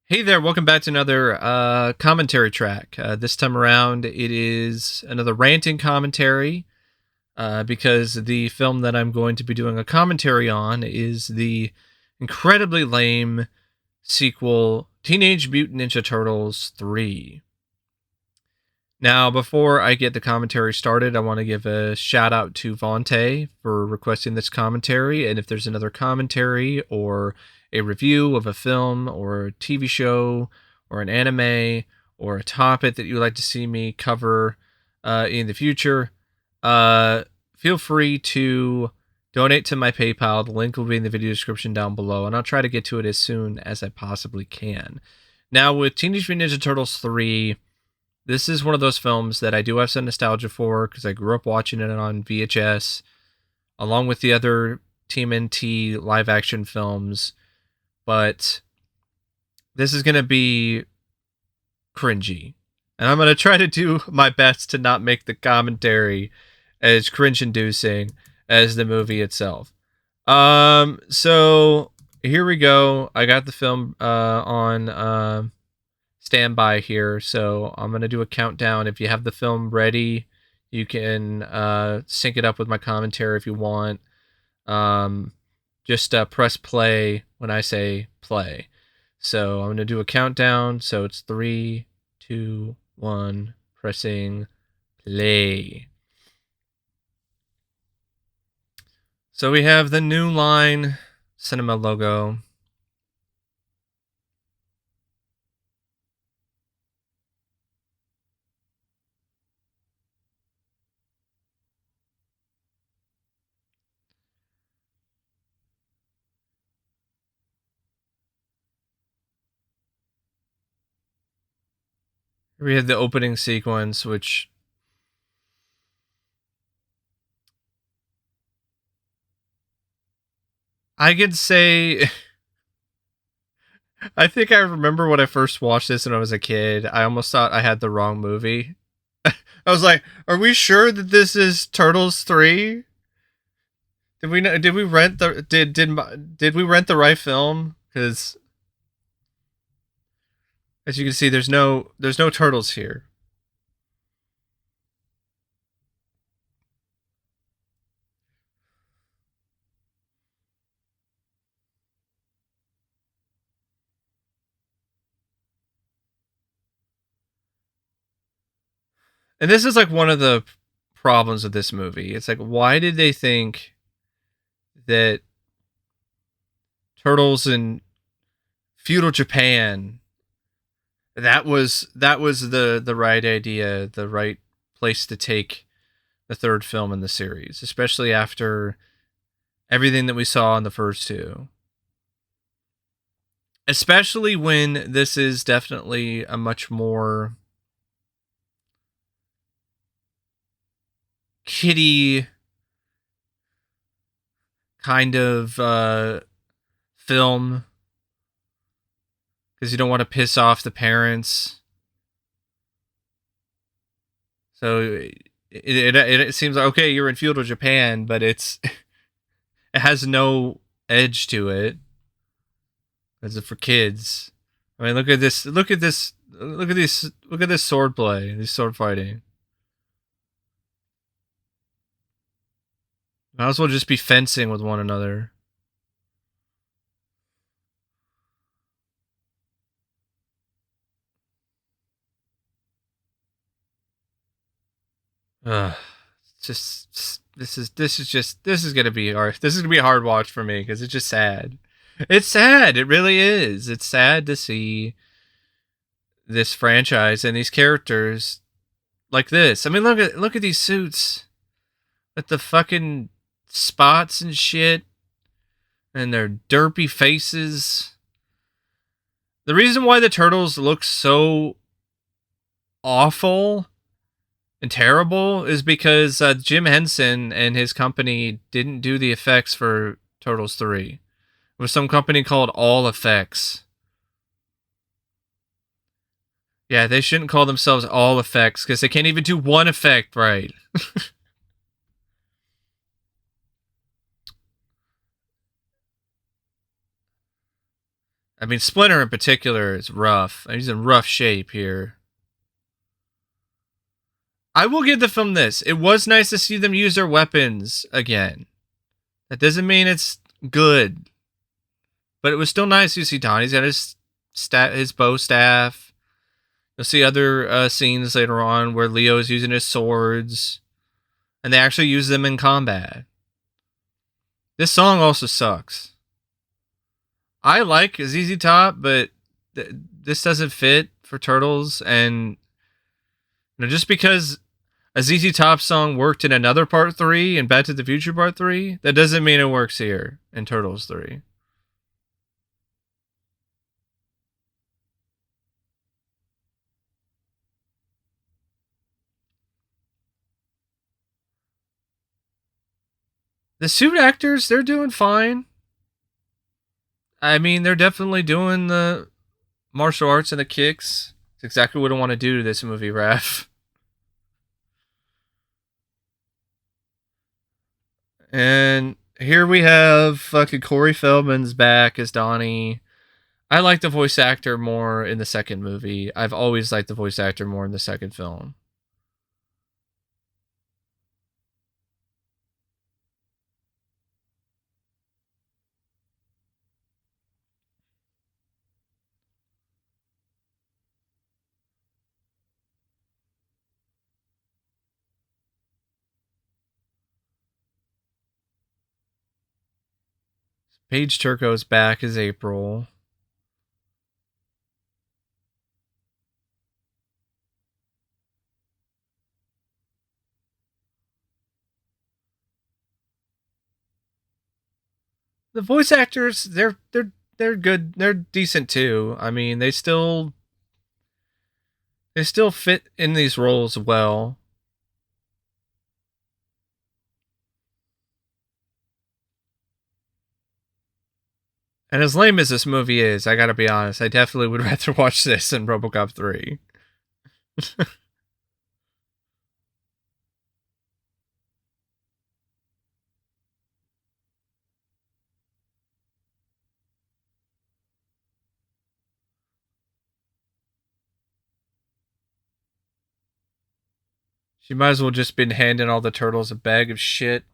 Hey there, welcome back to another commentary track. This time around, it is another ranting commentary because the film that I'm going to be doing a commentary on is the incredibly lame sequel, Teenage Mutant Ninja Turtles 3. Now, before I get the commentary started, I want to give a shout out to Vontae for requesting this commentary. And if there's another commentary or a review of a film or a TV show or an anime or a topic that you'd like to see me cover in the future, feel free to donate to my PayPal. The link will be in the video description down below, and I'll try to get to it as soon as I possibly can. Now, with Teenage Mutant Ninja Turtles 3, this is one of those films that I do have some nostalgia for because I grew up watching it on VHS, along with the other TMNT live action films. But this is going to be cringy. And I'm going to try to do my best to not make the commentary as cringe inducing as the movie itself. So here we go. I got the film on standby here, so I'm gonna do a countdown. If you have the film ready, you can sync it up with my commentary if you want. Just press play when I say play. So I'm gonna do a countdown. So it's 3, 2, 1, pressing play. So we have the New Line Cinema logo. We have the opening sequence, which I could say I think I remember when I first watched this when I was a kid. I almost thought I had the wrong movie. I was like, "Are we sure that this is Turtles 3? Did we did we rent the did we rent the right film? Cuz as you can see there's no turtles here." And this is like one of the problems of this movie. It's like, why did they think that turtles in feudal Japan, that was the right idea, the right place to take the third film in the series, especially after everything that we saw in the first two. Especially when this is definitely a much more kiddie kind of film, because you don't want to piss off the parents. So it seems like, okay, you're in feudal Japan, but it has no edge to it. Is it for kids? I mean, look at this. Look at this. Look at this. Look at this sword play. This sword fighting. Might as well just be fencing with one another. Ugh. Just this is gonna be hard. This is gonna be a hard watch for me because it's just sad. It's sad. It really is. It's sad to see this franchise and these characters like this. I mean, look at these suits with the fucking spots and shit, and their derpy faces. The reason why the turtles look so awful and terrible is because Jim Henson and his company didn't do the effects for Turtles 3. It was some company called All Effects. Yeah, they shouldn't call themselves All Effects because they can't even do one effect right. I mean, Splinter in particular is rough. He's in rough shape here. I will give the film this. It was nice to see them use their weapons again. That doesn't mean it's good, but it was still nice to see Donnie's got his bow staff. You'll see other scenes later on where Leo is using his swords, and they actually use them in combat. This song also sucks. I like ZZ Top, but this doesn't fit for Turtles, and just because a ZZ Top song worked in another Part 3 and Back to the Future Part 3, that doesn't mean it works here in Turtles 3. The suit actors, they're doing fine. I mean, they're definitely doing the martial arts and the kicks. It's exactly what I want to do to this movie, Raph. And here we have fucking Corey Feldman's back as Donnie. I like the voice actor more in the second movie. I've always liked the voice actor more in the second film. Paige Turco's back as April. The voice actors, they're good. They're decent too. I mean, they still fit in these roles well. And as lame as this movie is, I gotta be honest, I definitely would rather watch this than RoboCop 3. She might as well just been handing all the turtles a bag of shit.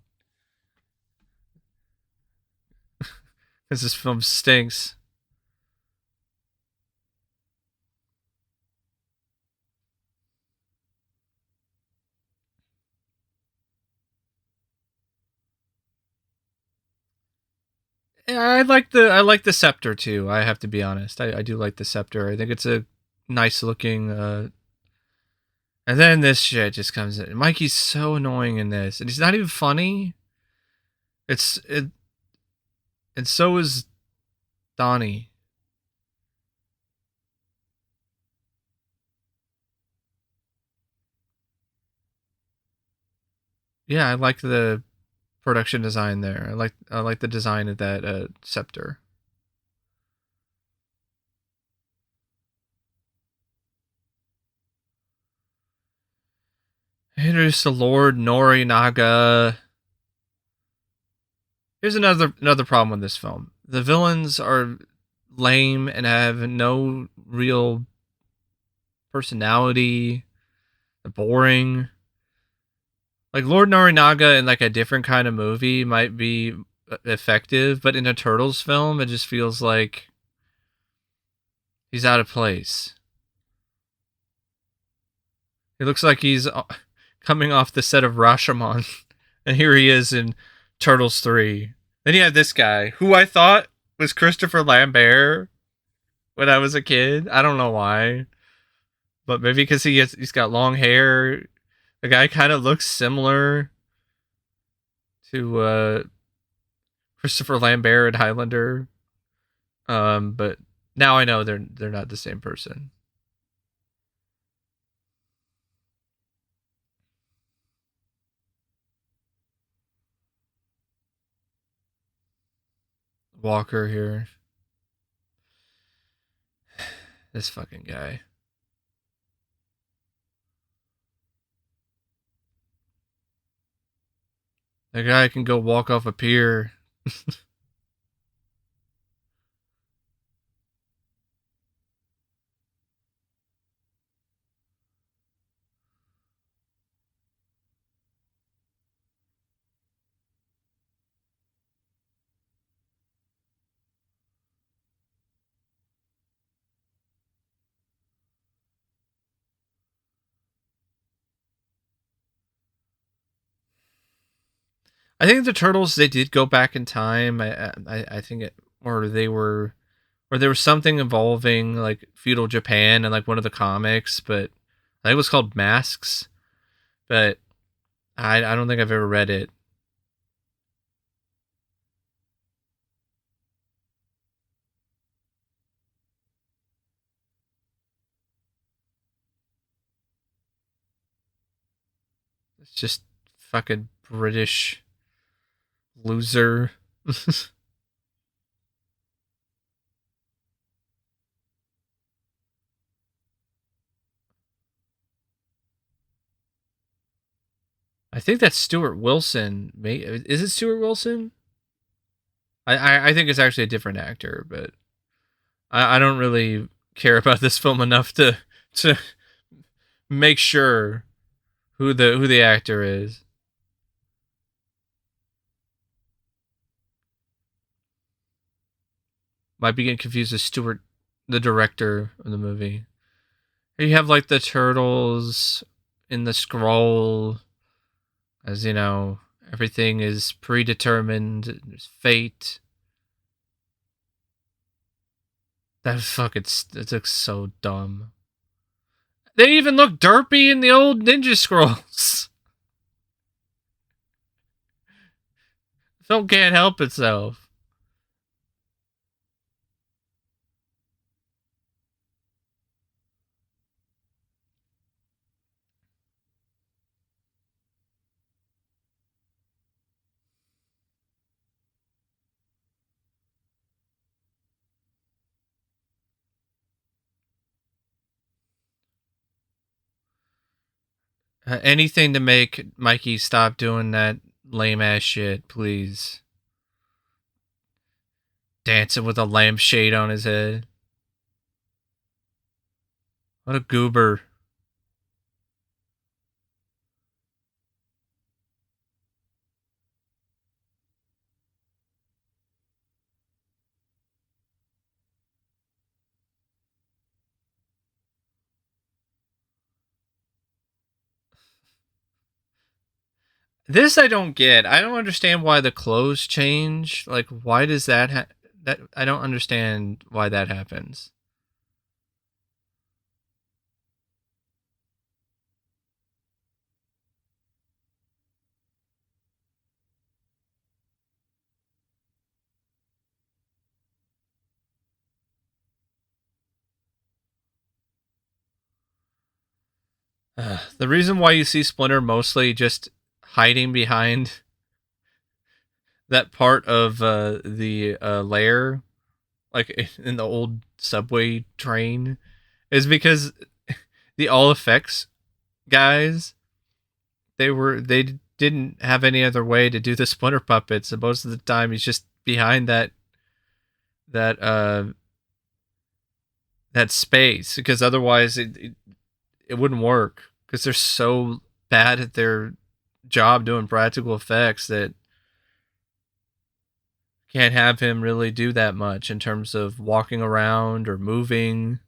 Because this film stinks. Yeah, I like the scepter too. I have to be honest. I do like the scepter. I think it's a nice looking. And then this shit just comes in. Mikey's so annoying in this, and he's not even funny. It's it, and so is Donnie. Yeah, I like the production design there. I like the design of that scepter. Introduce the Lord Norinaga. Here's another problem with this film. The villains are lame and have no real personality. They're boring. Like Lord Norinaga in like a different kind of movie might be effective, but in a Turtles film, it just feels like he's out of place. He looks like he's coming off the set of Rashomon, and here he is in Turtles 3. Then you have this guy, who I thought was Christopher Lambert when I was a kid. I don't know why, but maybe because he's got long hair. The guy kind of looks similar to Christopher Lambert and Highlander. But now I know they're not the same person. Walker here. This fucking guy. That guy can go walk off a pier. I think the turtles, they did go back in time. I think it, or they were, or there was something involving like feudal Japan and like one of the comics, but I think it was called Masks. But I don't think I've ever read it. It's just fucking British loser. I think that's Stuart Wilson. Is it Stuart Wilson? I think it's actually a different actor, but I don't really care about this film enough to make sure who the actor is. Might be getting confused with Stuart, the director of the movie. You have like the turtles in the scroll, as you know, everything is predetermined. There's fate. That looks so dumb. They even look derpy in the old Ninja Scrolls. The film can't help itself. Anything to make Mikey stop doing that lame ass shit, please. Dancing with a lampshade on his head. What a goober. This I don't get. I don't understand why the clothes change. Like, why does that? I don't understand why that happens. The reason why you see Splinter mostly just hiding behind that part of the lair, like in the old subway train, is because the all effects guys, they didn't have any other way to do the Splinter puppets, and most of the time he's just behind that that space, because otherwise it wouldn't work, because they're so bad at their job doing practical effects that can't have him really do that much in terms of walking around or moving.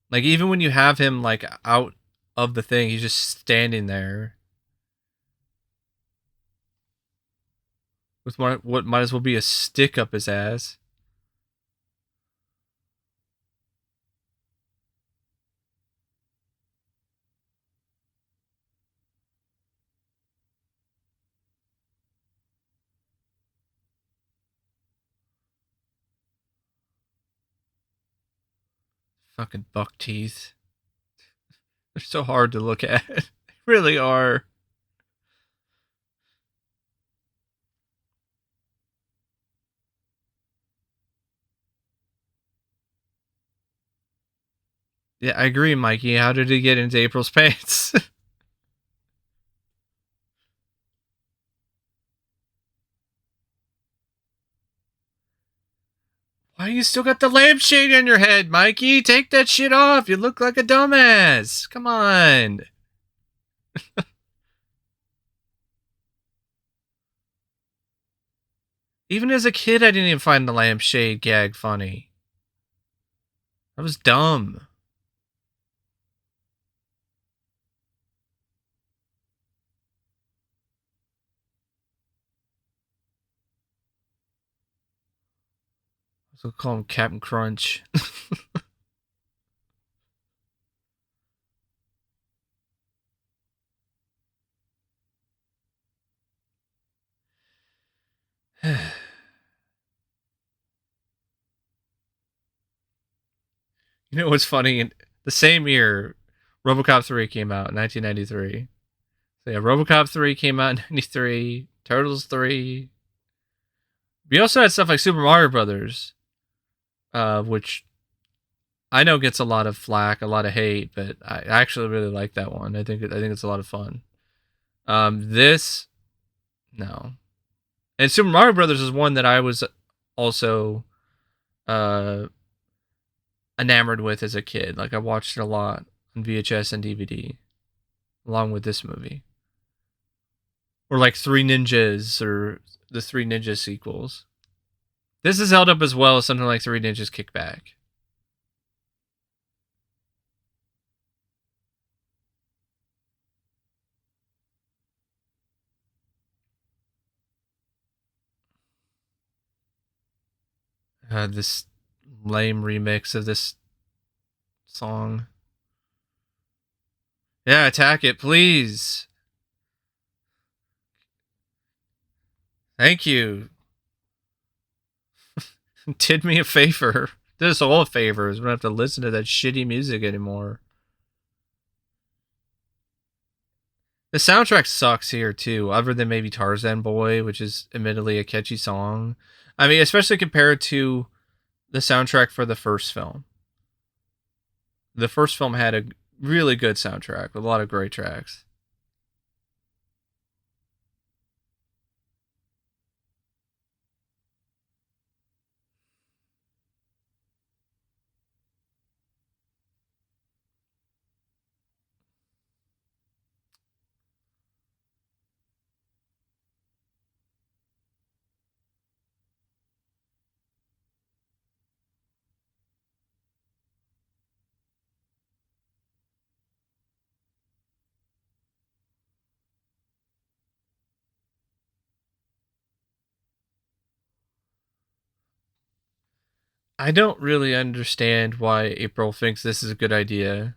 Like, even when you have him like out of the thing, he's just standing there with what might as well be a stick up his ass. Fucking buck teeth. They're so hard to look at. They really are. Yeah, I agree, Mikey. How did he get into April's pants? Why you still got the lampshade on your head, Mikey? Take that shit off. You look like a dumbass. Come on. Even as a kid, I didn't even find the lampshade gag funny. That was dumb. So call him Captain Crunch. You know what's funny? In the same year, RoboCop 3 came out in 1993. So yeah, RoboCop 3 came out in 93. Turtles 3. We also had stuff like Super Mario Brothers, which I know gets a lot of flack, a lot of hate, but I actually really like that one. I think it's a lot of fun. This no, and Super Mario Brothers is one that I was also uh enamored with as a kid. Like I watched it a lot on VHS and DVD, along with this movie, or like Three Ninjas or the Three Ninjas sequels. This is held up as well as something like Three Ninjas Kickback. This lame remix of this song. Yeah, attack it, please. Thank you. Did me a favor. Did us all favors. We don't have to listen to that shitty music anymore. The soundtrack sucks here too, other than maybe Tarzan Boy, which is admittedly a catchy song. I mean, especially compared to the soundtrack for the first film. The first film had a really good soundtrack with a lot of great tracks. I don't really understand why April thinks this is a good idea.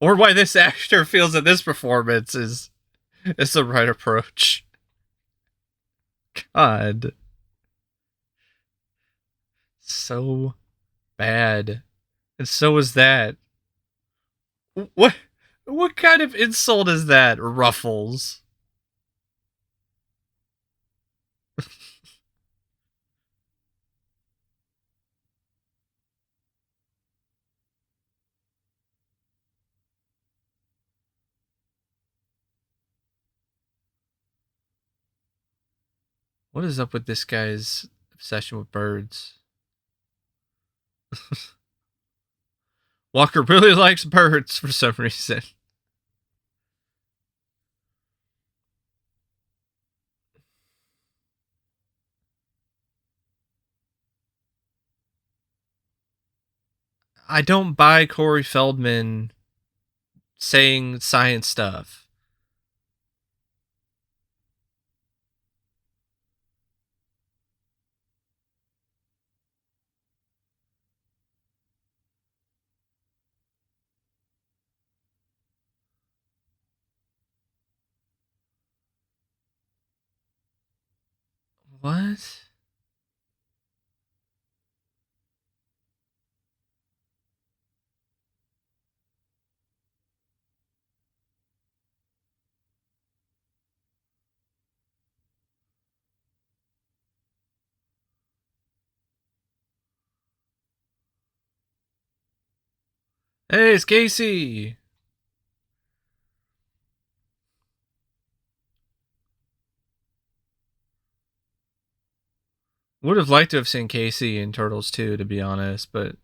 Or why this actor feels that this performance is the right approach. God. So bad. And so is that. What what kind of insult is that, Ruffles? What is up with this guy's obsession with birds? Walker really likes birds for some reason. I don't buy Corey Feldman saying science stuff. What? Hey, it's Casey. Would have liked to have seen Casey in Turtles 2, to be honest, but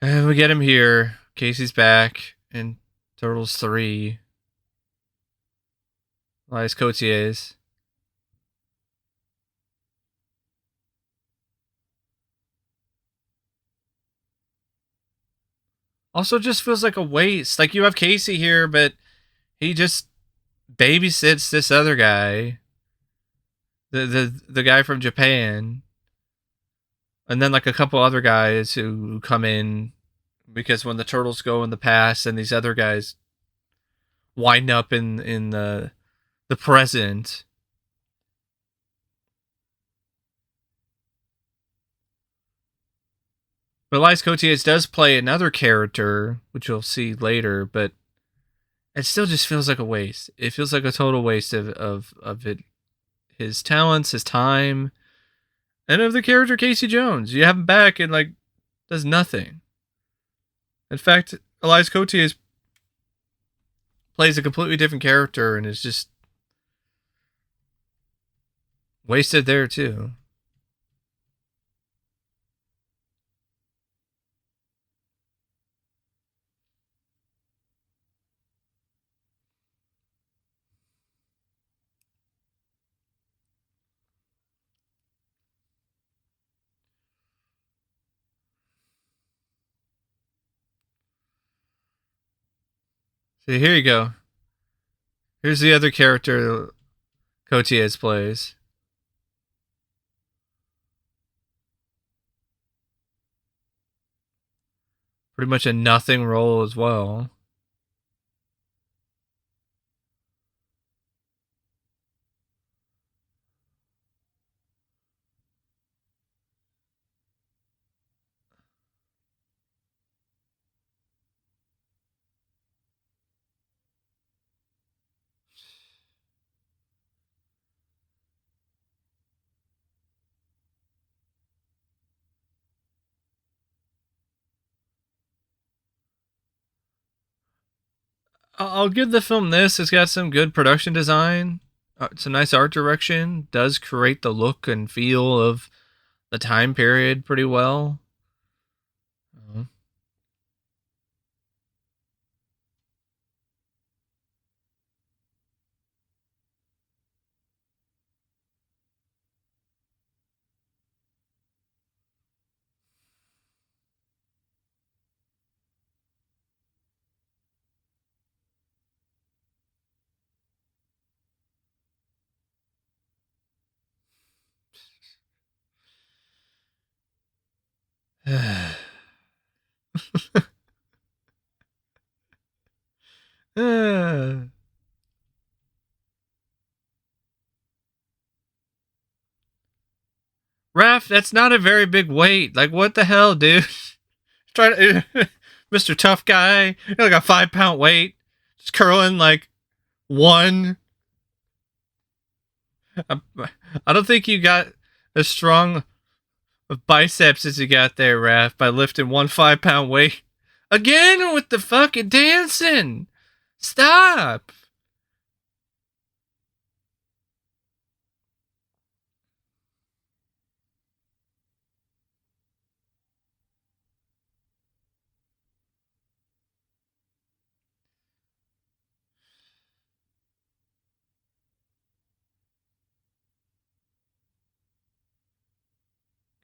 we get him here. Casey's back in Turtles 3. Elias Koteas. Also, just feels like a waste. Like you have Casey here, but he just babysits this other guy, the guy from Japan. And then like a couple other guys who come in because when the turtles go in the past and these other guys wind up in the present. But Elias Koteas does play another character, which you'll see later, but it still just feels like a waste. It feels like a total waste of it, his talents, his time, and of the character Casey Jones. You have him back and like does nothing. In fact, Elias Koteas plays a completely different character and is just wasted there too. So here you go. Here's the other character Koteas plays. Pretty much a nothing role as well. I'll give the film this. It's got some good production design, some nice art direction. Does create the look and feel of the time period pretty well. Raph, that's not a very big weight. Like, what the hell, dude? Try to, Mr. Tough Guy, you're like a 5-pound weight, just curling like one. I don't think you got as strong of biceps as you got there, Raph, by lifting one 5-pound weight. Again with the fucking dancing. Stop.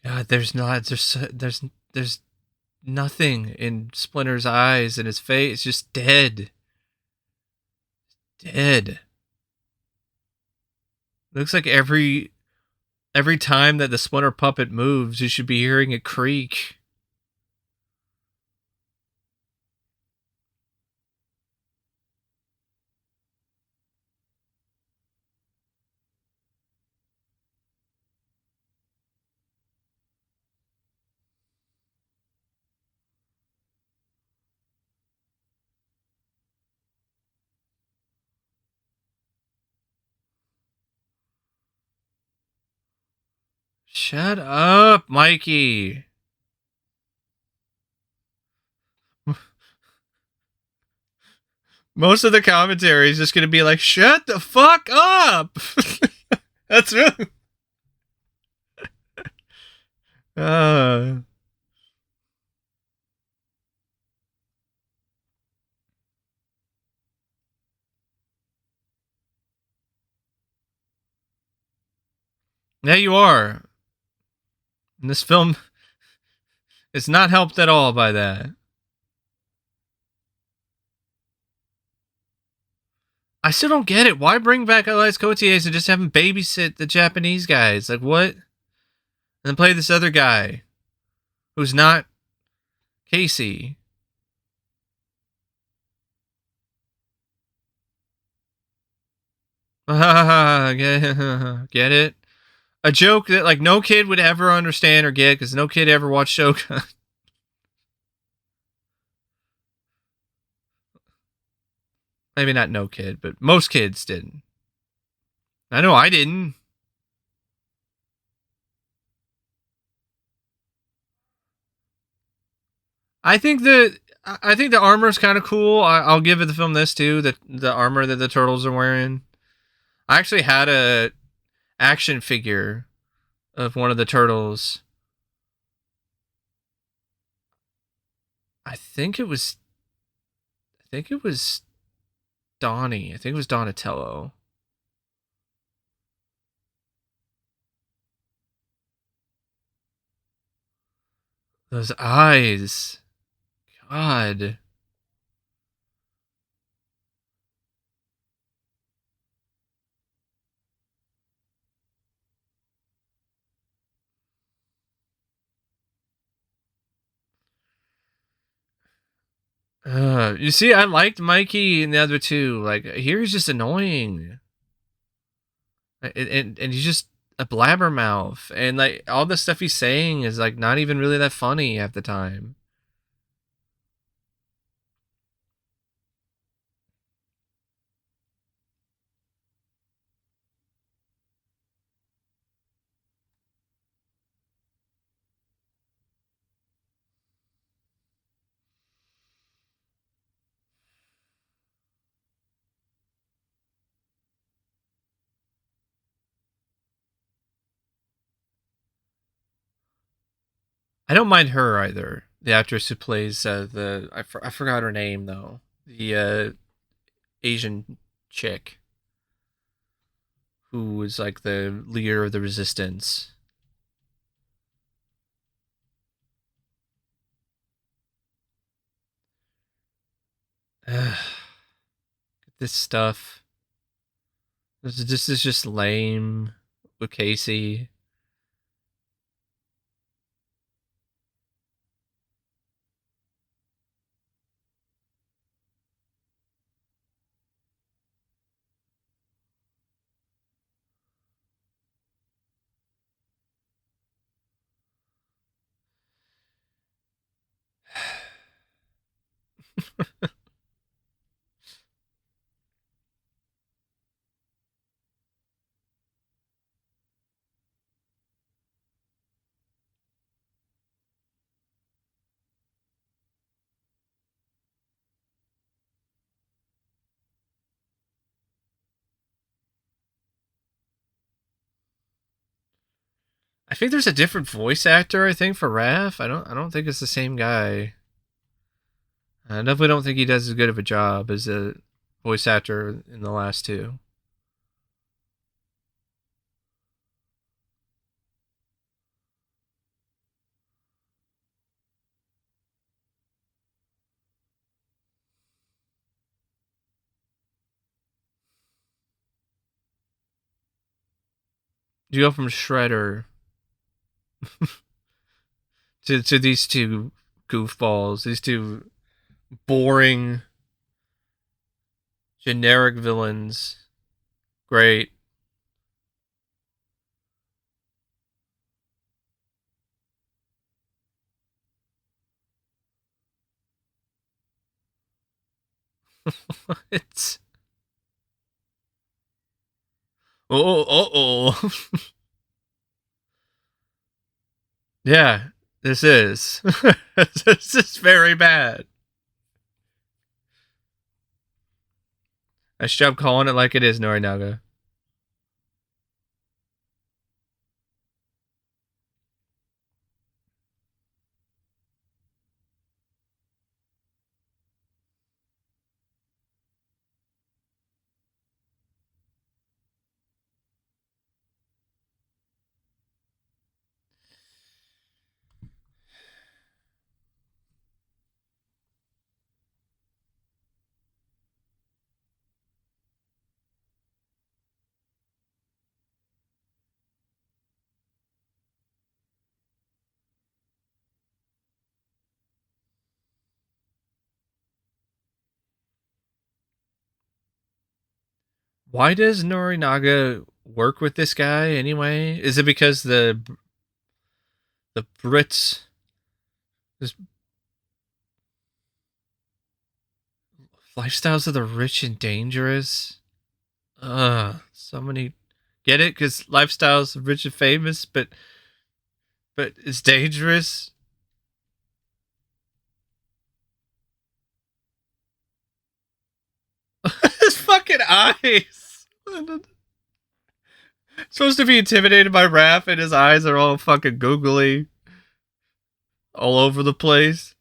God, there's nothing in Splinter's eyes and his face. It's just dead. Dead. Looks like every time that the Splinter puppet moves, you should be hearing it creak. Shut up, Mikey. Most of the commentary is just going to be like, shut the fuck up. That's really. Uh, yeah, you are. And this film is not helped at all by that. I still don't get it. Why bring back Elias Koteas and just have him babysit the Japanese guys? Like, what? And then play this other guy. who's not Casey. Get it? A joke that like no kid would ever understand or get because no kid ever watched Shogun. Maybe not no kid, but most kids didn't. I know I didn't. I think the armor is kind of cool. I'll give the film this too. The armor that the turtles are wearing. I actually had a action figure of one of the turtles. I think it was. I think it was Donnie. I think it was Donatello. Those eyes. God. You see, I liked Mikey and the other two. Like here, he's just annoying, and he's just a blabbermouth, and like all the stuff he's saying is like not even really that funny half the time. I don't mind her either. The actress who plays I forgot her name though. The Asian chick who was like the leader of the resistance. This stuff. This is just lame with Casey. I think there's a different voice actor. I think for Raph. I don't think it's the same guy. I definitely don't think he does as good of a job as a voice actor in the last two. You go from Shredder to these two goofballs, these two boring, generic villains. Great. It's oh. Yeah, this is. This is very bad. Nice job calling it like it is, Norinaga. Why does Norinaga work with this guy anyway? Is it because the Brits this lifestyles of the rich and dangerous? So many get it because lifestyles of rich and famous, but it's dangerous. His fucking eyes. Supposed to be intimidated by Raph, and his eyes are all fucking googly, all over the place.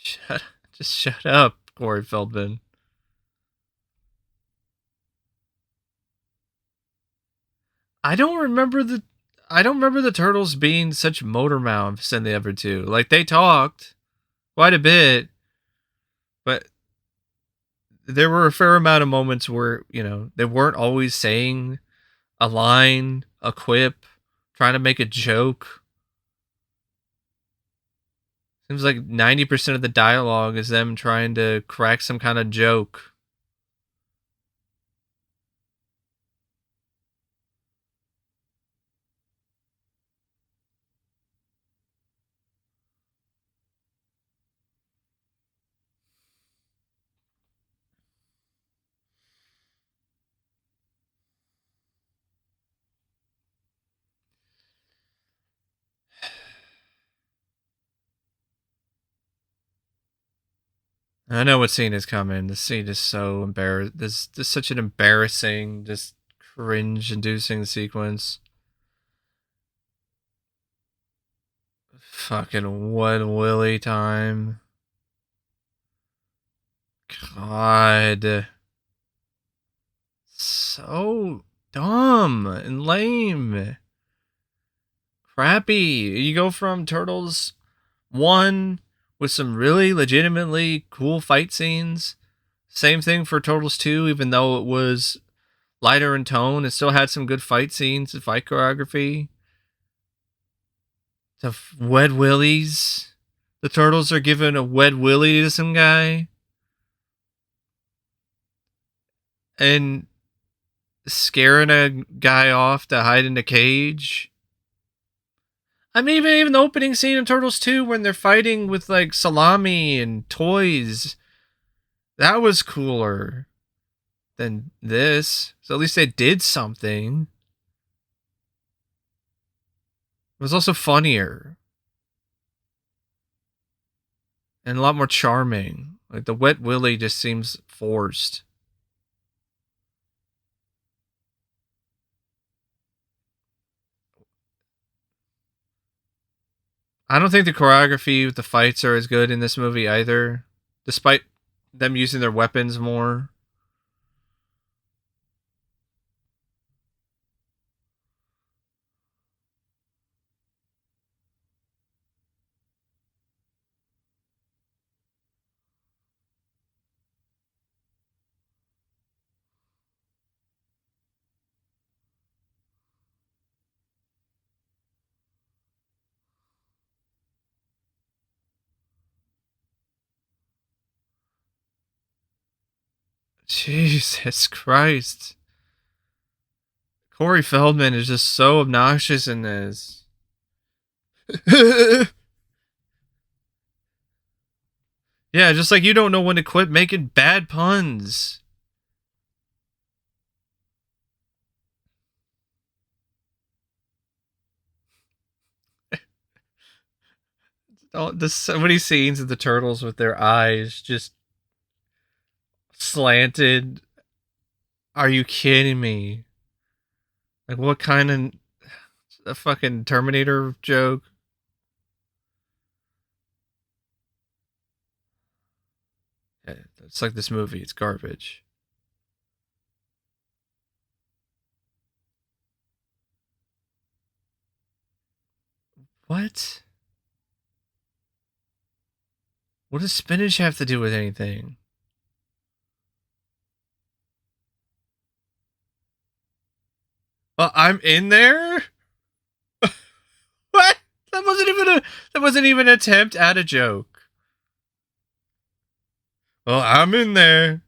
Shut, just shut up, Corey Feldman. I don't remember the I don't remember the turtles being such motor mouths in the other two. Like they talked quite a bit, but there were a fair amount of moments where, they weren't always saying a line, a quip, trying to make a joke. Seems like 90% of the dialogue is them trying to crack some kind of joke. I know what scene is coming. This scene is so embarrassing. This is such an embarrassing, just cringe-inducing sequence. Fucking Wet Willy time. God. So dumb and lame. Crappy. You go from Turtles 1 with some really legitimately cool fight scenes. Same thing for Turtles 2, even though it was lighter in tone. It still had some good fight scenes and fight choreography. The Wed Willies. The Turtles are giving a Wed Willy to some guy. And scaring a guy off to hide in a cage. I mean, even the opening scene of Turtles 2 when they're fighting with like salami and toys. That was cooler than this. So at least they did something. It was also funnier and a lot more charming. Like the Wet Willy just seems forced. I don't think the choreography with the fights are as good in this movie either, despite them using their weapons more. Jesus Christ. Corey Feldman is just so obnoxious in this. Yeah, just like you don't know when to quit making bad puns. So many scenes of the turtles with their eyes just slanted. Are you kidding me? Like, what kind of a fucking Terminator joke? Yeah, it's like this movie. It's garbage. What? What does spinach have to do with anything? Well, I'm in there? What? That wasn't even an attempt at a joke. Well, I'm in there.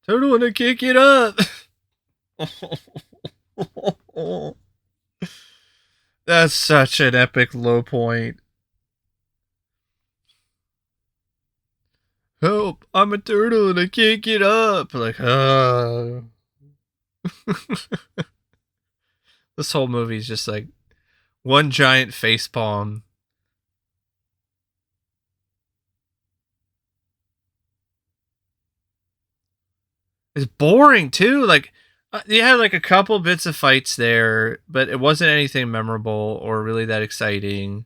Turtle wanna kick it up. That's such an epic low point. Help! I'm a turtle and I can't get up. Like, this whole movie is just like one giant face palm. It's boring too. Like, you had like a couple bits of fights there, but it wasn't anything memorable or really that exciting.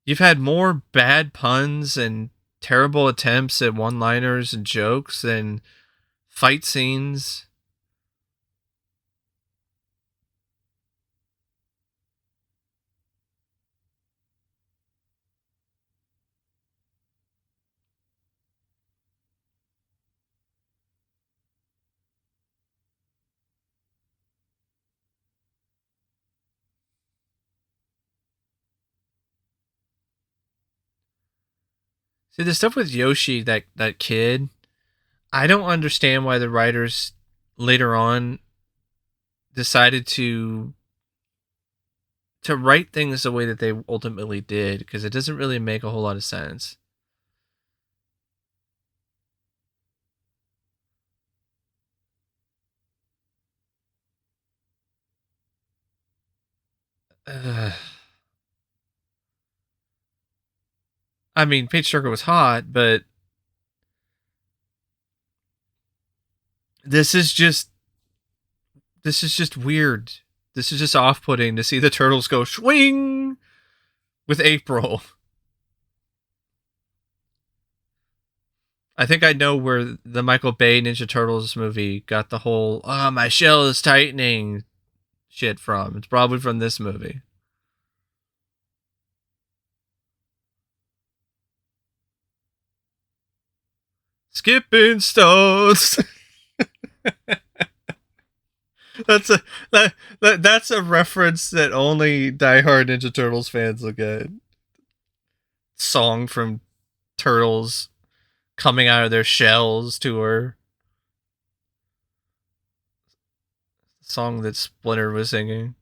You've had more bad puns and terrible attempts at one-liners and jokes than fight scenes. See, the stuff with Yoshi, that kid, I don't understand why the writers later on decided to write things the way that they ultimately did, because it doesn't really make a whole lot of sense. Ugh. I mean, Paige Turco was hot, but this is just this is just weird. This is just off-putting to see the turtles go swing with April. I think I know where the Michael Bay Ninja Turtles movie got the whole "oh, my shell is tightening" shit from. It's probably from this movie. Skipping stones. that's a that's a reference that only diehard Ninja Turtles fans will get. Song from Turtles coming out of their shells tour. Song that Splinter was singing.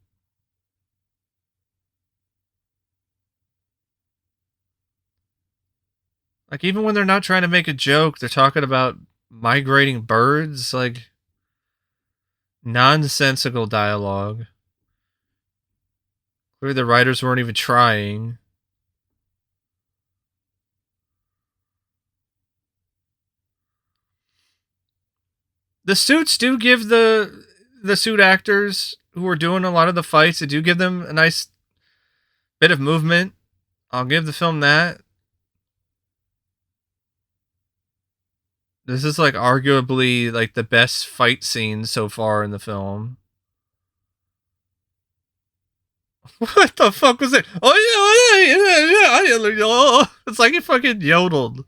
Like, even when they're not trying to make a joke, they're talking about migrating birds. Like, nonsensical dialogue. Clearly, the writers weren't even trying. The suits do give the suit actors who are doing a lot of the fights, they do give them a nice bit of movement. I'll give the film that. This is like arguably like the best fight scene so far in the film. What the fuck was it? Oh yeah. It's like he fucking yodeled.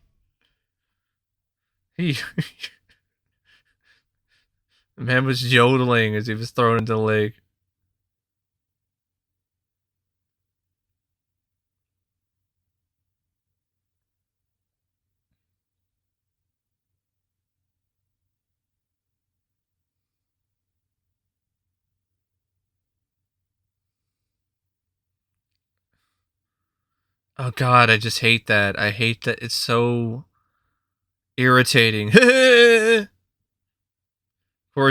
He the man was yodeling as he was thrown into the lake. Oh god, I just hate that. I hate that. It's so irritating. Corey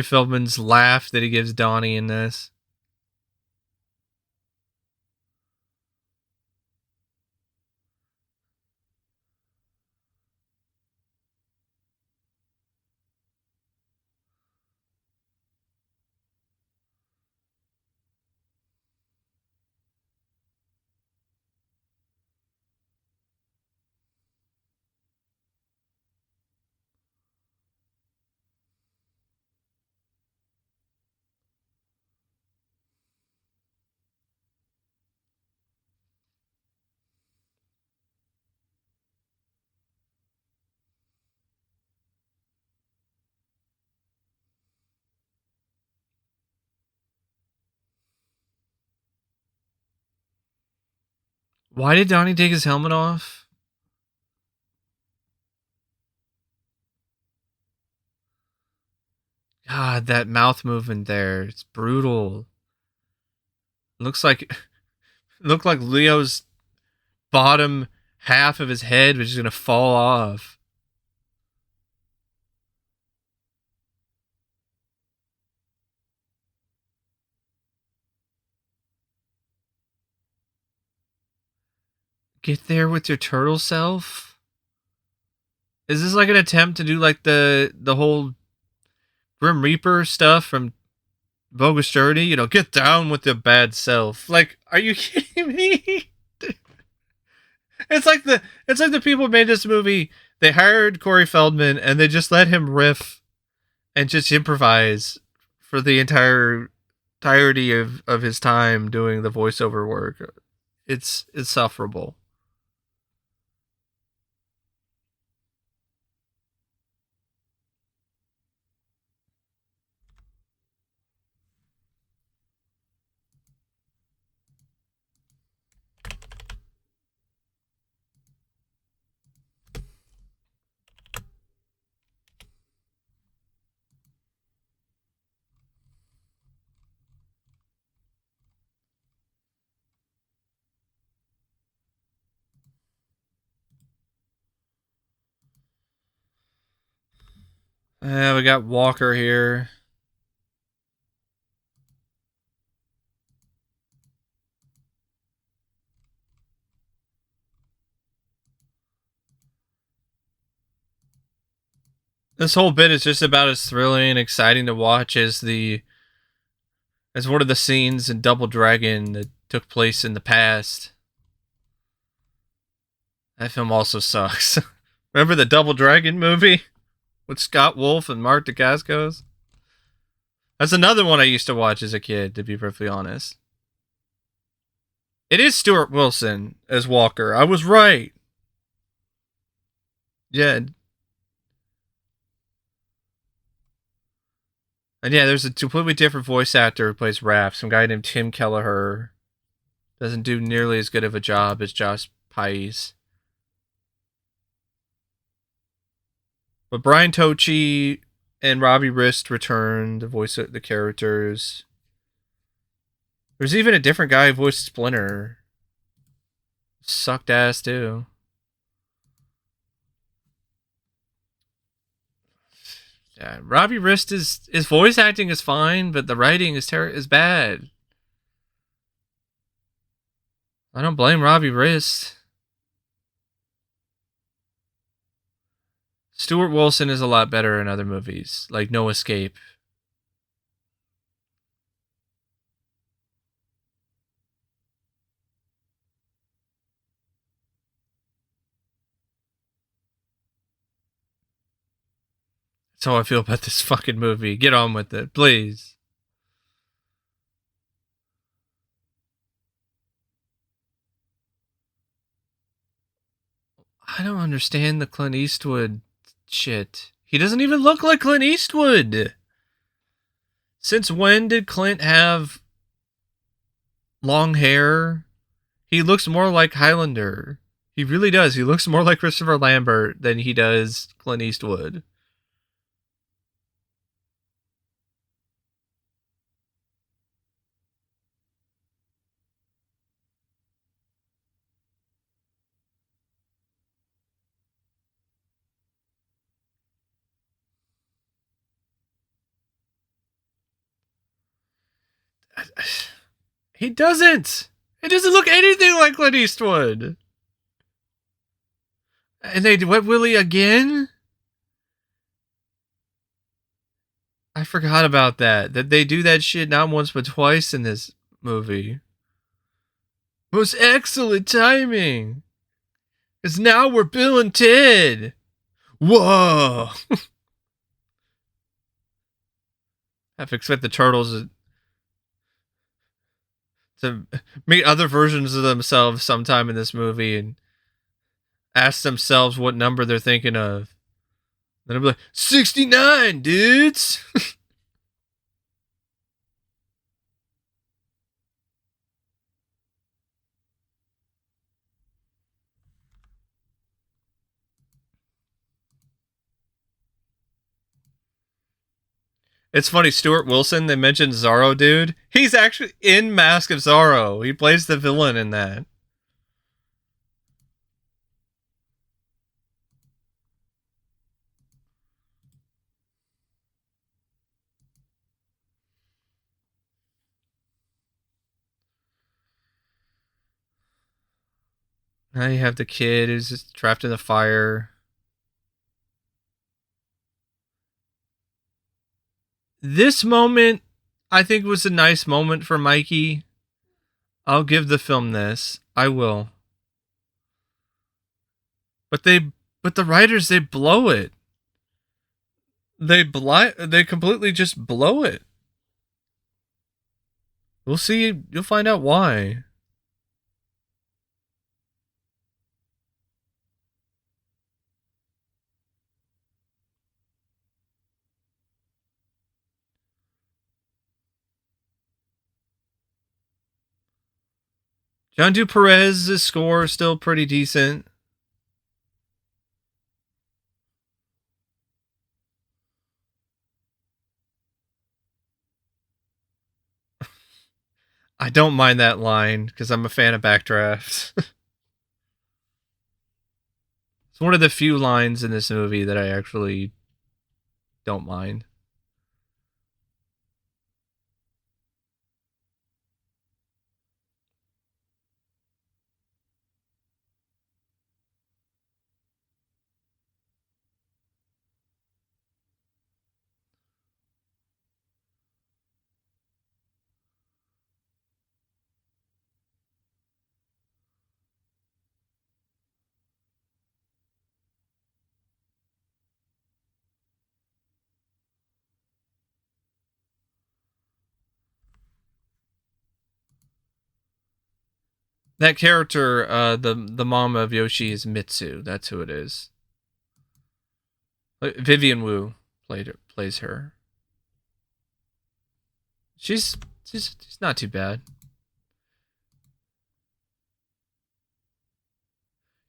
Feldman's laugh that he gives Donnie in this. Why did Donnie take his helmet off? God, that mouth movement there. It's brutal. Looks like looked like Leo's bottom half of his head was just gonna fall off. Get there with your turtle self? Is this like an attempt to do like the whole Grim Reaper stuff from Bogus Journey? You know, get down with your bad self. Like, are you kidding me? It's like the people who made this movie. They hired Corey Feldman and they just let him riff and just improvise for the entirety of his time doing the voiceover work. It's insufferable. We got Walker here. This whole bit is just about as thrilling and exciting to watch as one of the scenes in Double Dragon that took place in the past. That film also sucks. Remember the Double Dragon movie with Scott Wolf and Mark Dacascos? That's another one I used to watch as a kid, to be perfectly honest. It is Stuart Wilson as Walker. I was right. Yeah. And yeah, there's a completely different voice actor who plays Raph, some guy named Tim Kelleher. Doesn't do nearly as good of a job as Josh Pais. But Brian Tochi and Robbie Rist return to voice the characters. There's even a different guy who voiced Splinter. Sucked ass too. Yeah, Robbie Rist is his voice acting is fine, but the writing is bad. I don't blame Robbie Rist. Stuart Wilson is a lot better in other movies, like No Escape. That's how I feel about this fucking movie. Get on with it, please. I don't understand the Clint Eastwood shit. He doesn't even look like Clint Eastwood. Since when did Clint have long hair? He looks more like Highlander. He really does. He looks more like Christopher Lambert than he does Clint Eastwood. He doesn't. He doesn't look anything like Clint Eastwood. And they Wet Willie again? I forgot about that. That they do that shit not once but twice in this movie. Most excellent timing. Because now we're Bill and Ted. Whoa. I have to expect the turtles to meet other versions of themselves sometime in this movie and ask themselves what number they're thinking of. Then I'll be like, 69, dudes. It's funny, Stuart Wilson, they mentioned Zorro dude. He's actually in Mask of Zorro. He plays the villain in that. Now you have the kid who's just trapped in the fire. This moment, I think, was a nice moment for Mikey. I'll give the film this. I will. But the writers, they blow it. They completely just blow it. We'll see. You'll find out why. John Du Perez's score is still pretty decent. I don't mind that line because I'm a fan of Backdraft. It's one of the few lines in this movie that I actually don't mind. That character, the mom of Yoshi, is Mitsu. That's who it is. Vivian Wu plays her. She's she's not too bad.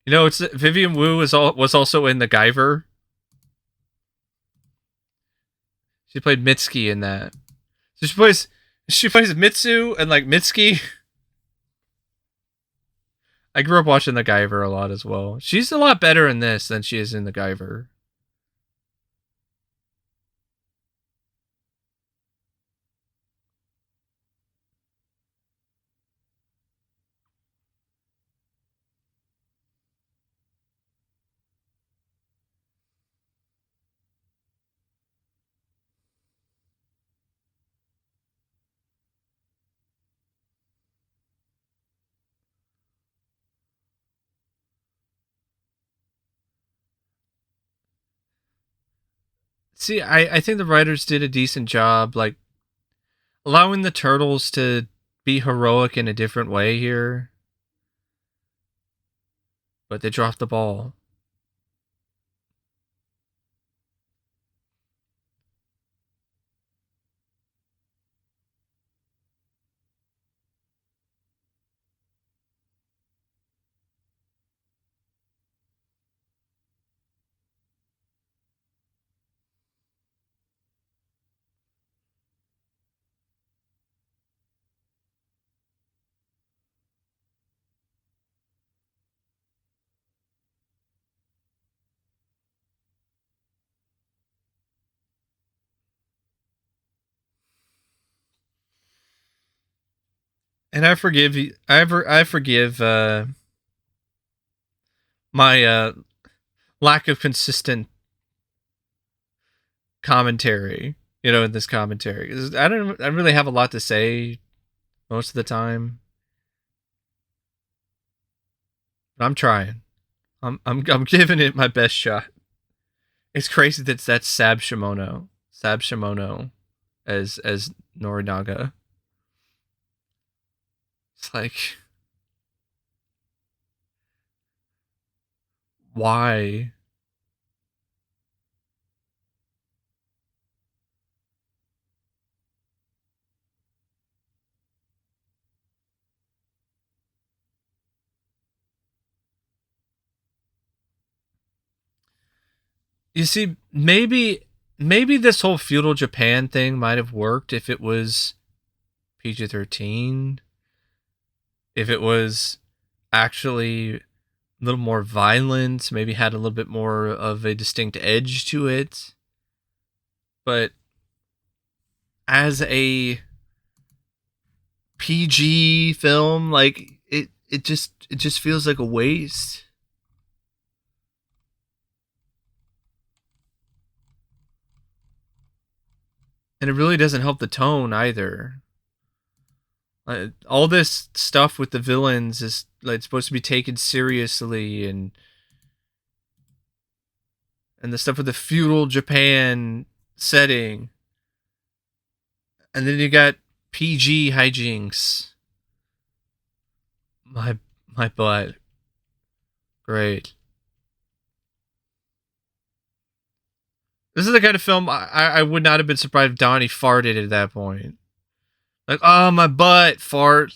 You know, it's Vivian Wu was also in The Guyver. She played Mitski in that. So she plays Mitsu and like Mitski. I grew up watching The Guyver a lot as well. She's a lot better in this than she is in The Guyver. See, I think the writers did a decent job, like allowing the turtles to be heroic in a different way here, but they dropped the ball. And I forgive you. I forgive my lack of consistent commentary. You know, in this commentary, 'cause I don't really have a lot to say most of the time. But I'm trying. I'm giving it my best shot. It's crazy that that's Sab Shimono. Sab Shimono as Norinaga. It's like, why? You see, maybe maybe this whole feudal Japan thing might have worked if it was PG-13. If it was actually a little more violent, maybe had a little bit more of a distinct edge to it. But as a PG film, like it just feels like a waste. And it really doesn't help the tone either. All this stuff with the villains is like supposed to be taken seriously, and the stuff with the feudal Japan setting, and then you got PG hijinks. My my butt. Great. This is the kind of film I would not have been surprised if Donnie farted at that point. Like, oh, my butt, fart.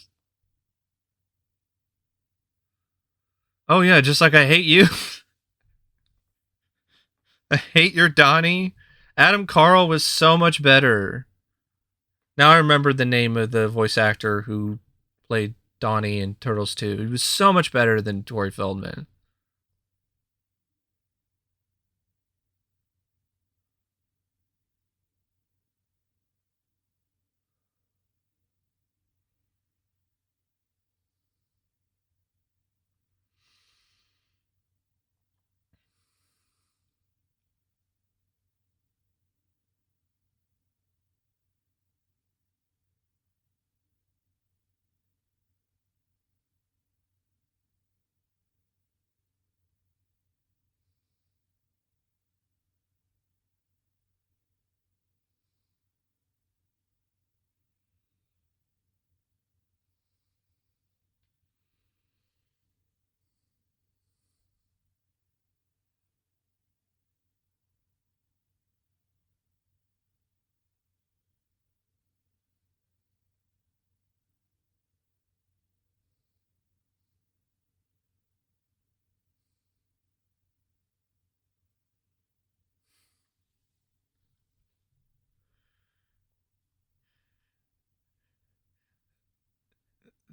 Oh, yeah, just like I hate you. I hate your Donnie. Adam Carl was so much better. Now I remember the name of the voice actor who played Donnie in Turtles 2. He was so much better than Corey Feldman.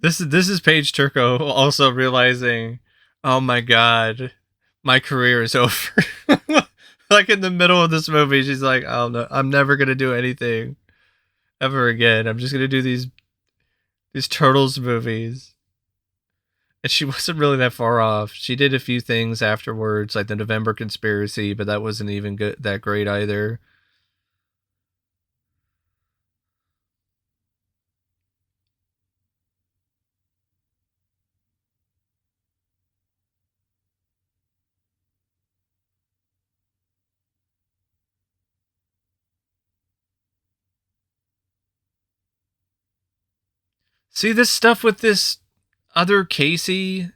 This is Paige Turco also realizing, oh my god, my career is over. Like in the middle of this movie, she's like, oh no, I'm never gonna do anything ever again. I'm just gonna do these Turtles movies. And she wasn't really that far off. She did a few things afterwards, like the November Conspiracy, but that wasn't even good, that great either. See this stuff with this other Casey,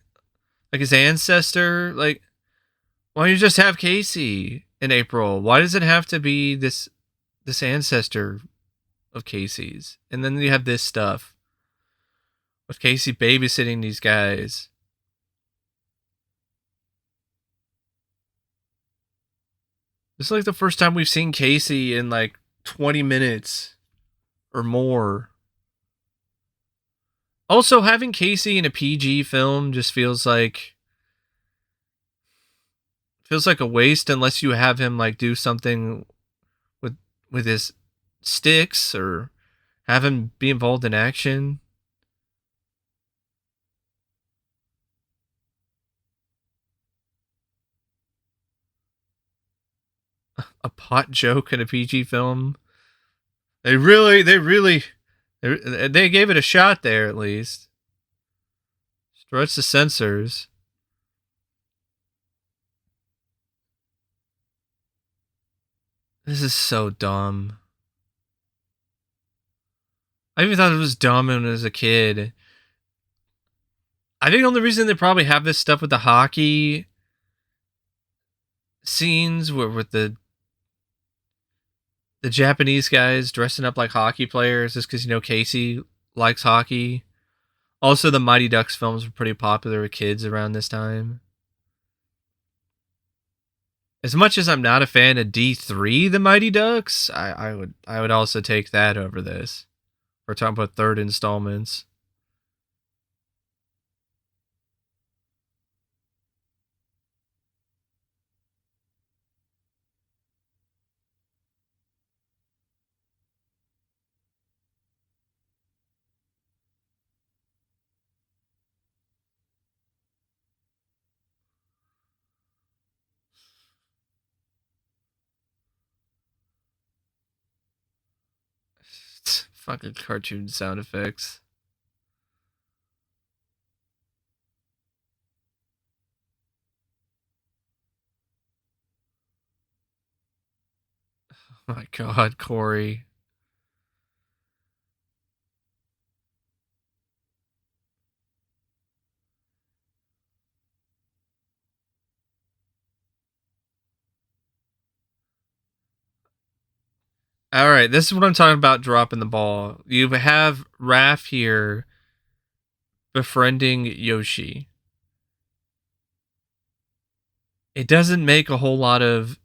like his ancestor, like why don't you just have Casey in April? Why does it have to be this ancestor of Casey's? And then you have this stuff with Casey babysitting these guys. This is like the first time we've seen Casey in like 20 minutes or more. Also, having Casey in a PG film just feels like a waste unless you have him like do something with his sticks or have him be involved in action. A pot joke in a PG film. They gave it a shot there at least. Stretch the censors. This is so dumb. I even thought it was dumb when I was a kid. I think the only reason they probably have this stuff with the hockey scenes where with the Japanese guys dressing up like hockey players is because, Casey likes hockey. Also, the Mighty Ducks films were pretty popular with kids around this time. As much as I'm not a fan of D3, the Mighty Ducks, I would also take that over this. We're talking about third installments. Fucking cartoon sound effects. Oh my god, Corey. All right, this is what I'm talking about dropping the ball. You have Raph here befriending Yoshi. It doesn't make a whole lot of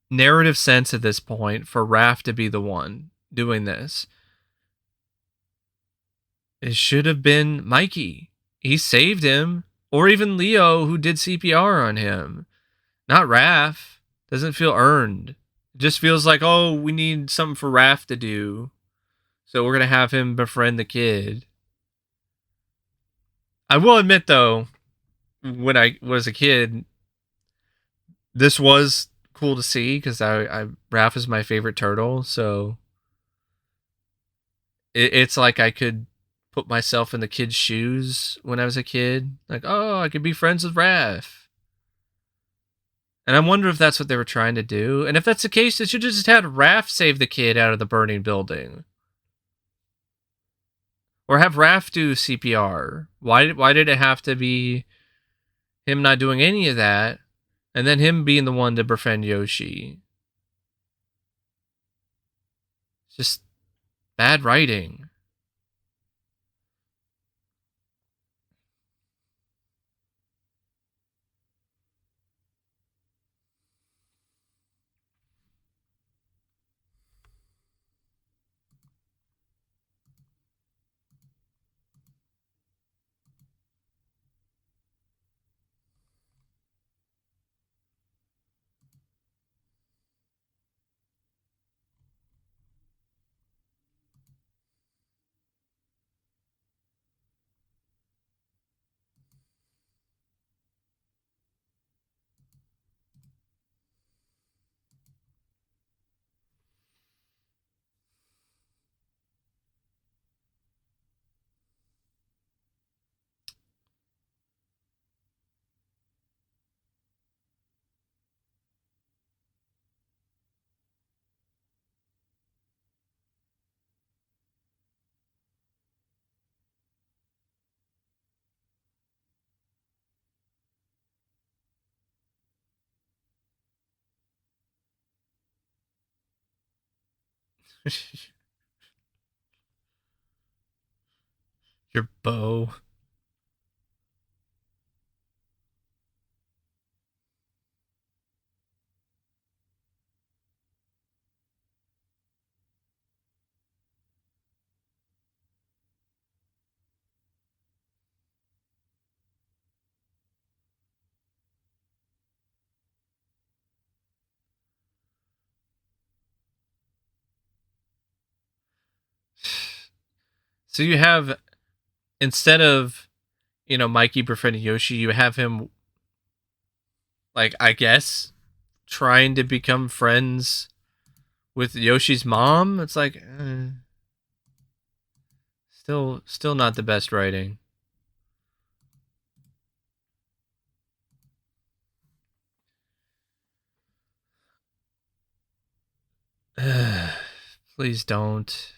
narrative sense at this point for Raph to be the one doing this. It should have been Mikey. He saved him, or even Leo, who did CPR on him. Not Raph. Doesn't feel earned. It just feels like, oh, we need something for Raph to do. So we're going to have him befriend the kid. I will admit, though, when I was a kid, this was cool to see because Raph is my favorite turtle. So it's like I could put myself in the kid's shoes when I was a kid. Like, oh, I could be friends with Raph. And I wonder if that's what they were trying to do. And if that's the case, they should have just had Raph save the kid out of the burning building. Or have Raph do CPR. Why did it have to be him not doing any of that, and then him being the one to befriend Yoshi? It's just bad writing. Your bow. So you have, instead of, Mikey befriending Yoshi, you have him, like, I guess, trying to become friends with Yoshi's mom. It's like, still not the best writing. Please don't.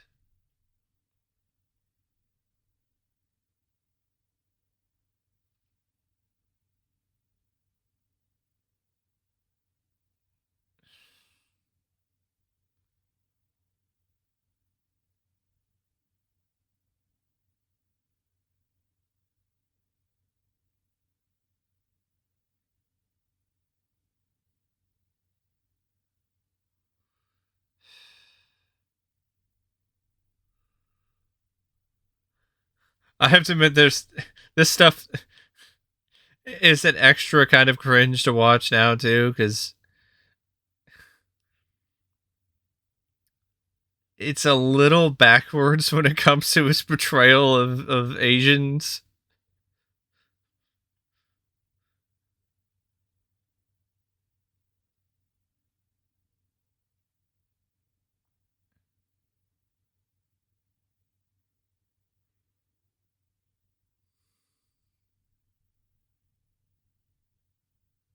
I have to admit, there's this stuff is an extra kind of cringe to watch now too, because it's a little backwards when it comes to his portrayal of Asians.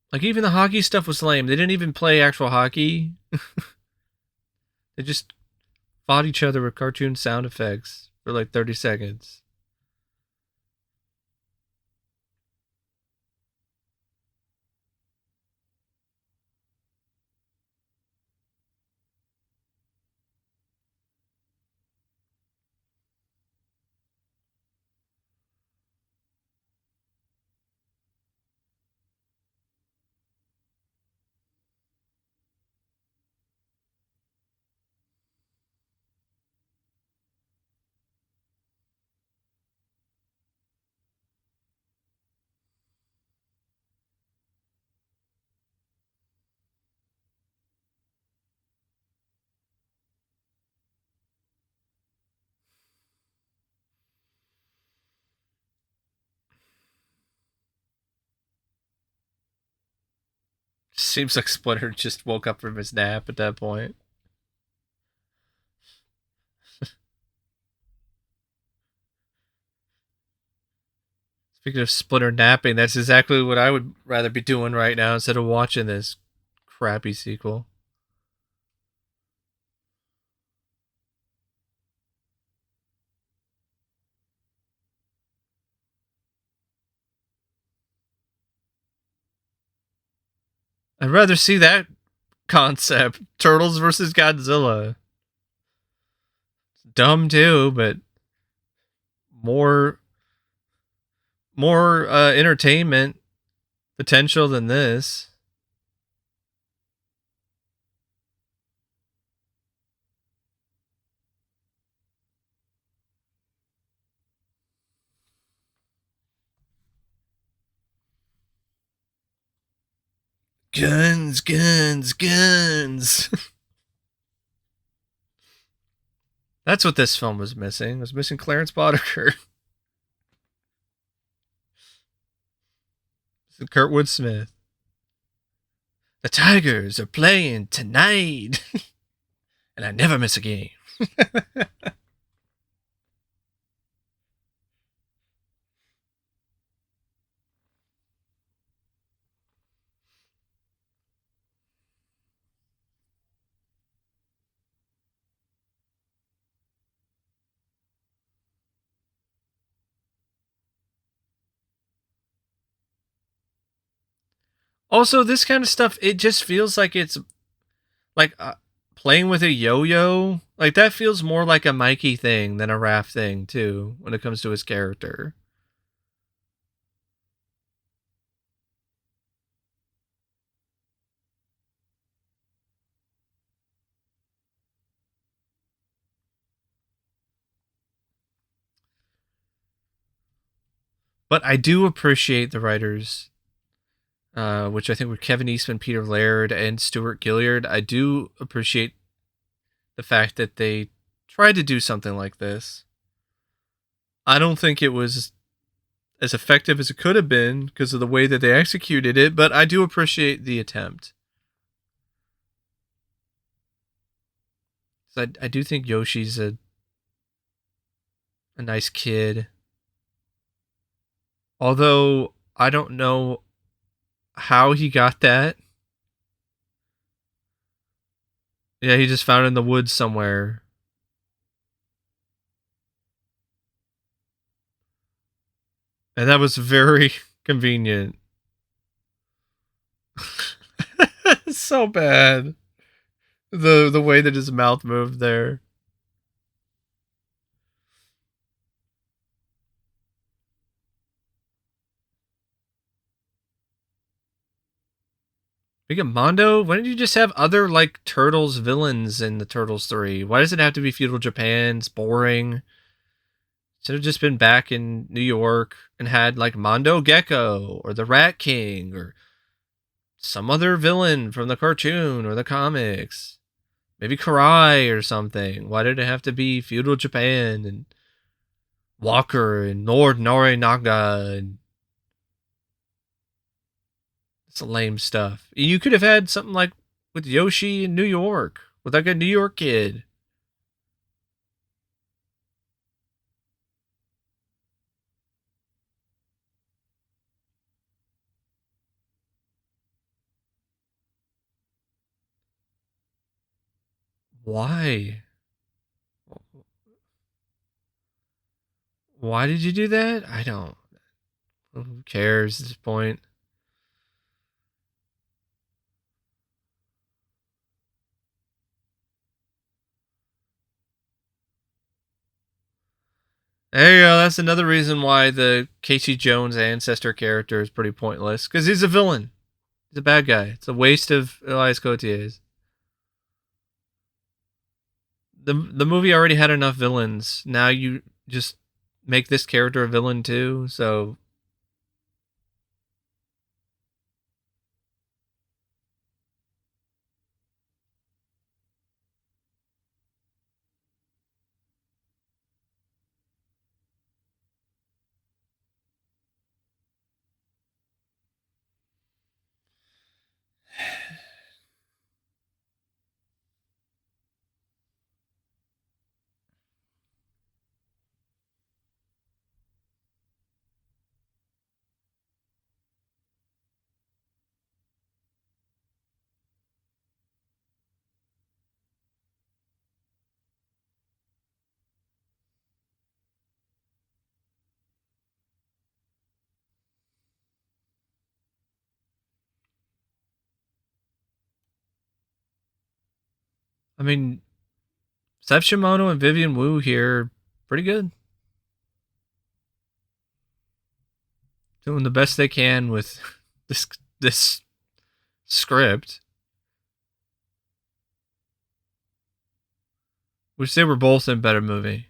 Like, even the hockey stuff was lame. They didn't even play actual hockey. They just fought each other with cartoon sound effects for like 30 seconds. Seems like Splinter just woke up from his nap at that point. Speaking of Splinter napping, that's exactly what I would rather be doing right now instead of watching this crappy sequel. I'd rather see that concept. Turtles versus Godzilla. Dumb too, but more entertainment potential than this. Guns, guns, guns. That's what this film was missing. It was missing Clarence Boddicker. Kurtwood Smith. The Tigers are playing tonight. And I never miss a game. Also, this kind of stuff, it just feels like it's like playing with a yo-yo. Like, that feels more like a Mikey thing than a Raph thing, too, when it comes to his character. But I do appreciate the writers, which I think were Kevin Eastman, Peter Laird, and Stuart Gilliard. I do appreciate the fact that they tried to do something like this. I don't think it was as effective as it could have been because of the way that they executed it, but I do appreciate the attempt. I do think Yoshi's a nice kid. Although I don't know how he got that. Yeah, he just found it in the woods somewhere. And that was very convenient. So bad. The way that his mouth moved there. Big Mondo, why don't you just have other like Turtles villains in the Turtles 3? Why does it have to be feudal Japan? It's boring. Should have just been back in New York and had like Mondo Gecko or the Rat King or some other villain from the cartoon or the comics. Maybe Karai or something. Why did it have to be feudal Japan and Walker and Lord Norinaga and it's lame stuff. You could have had something like with Yoshi in New York with like a New York kid. Why? Why did you do that? I don't. Who cares at this point? There you go. That's another reason why the Casey Jones ancestor character is pretty pointless. Because he's a villain. He's a bad guy. It's a waste of Elias Koteas. The movie already had enough villains. Now you just make this character a villain too. So I mean, Sab Shimono and Vivian Wu here, pretty good. Doing the best they can with this script, which they were both in better movie.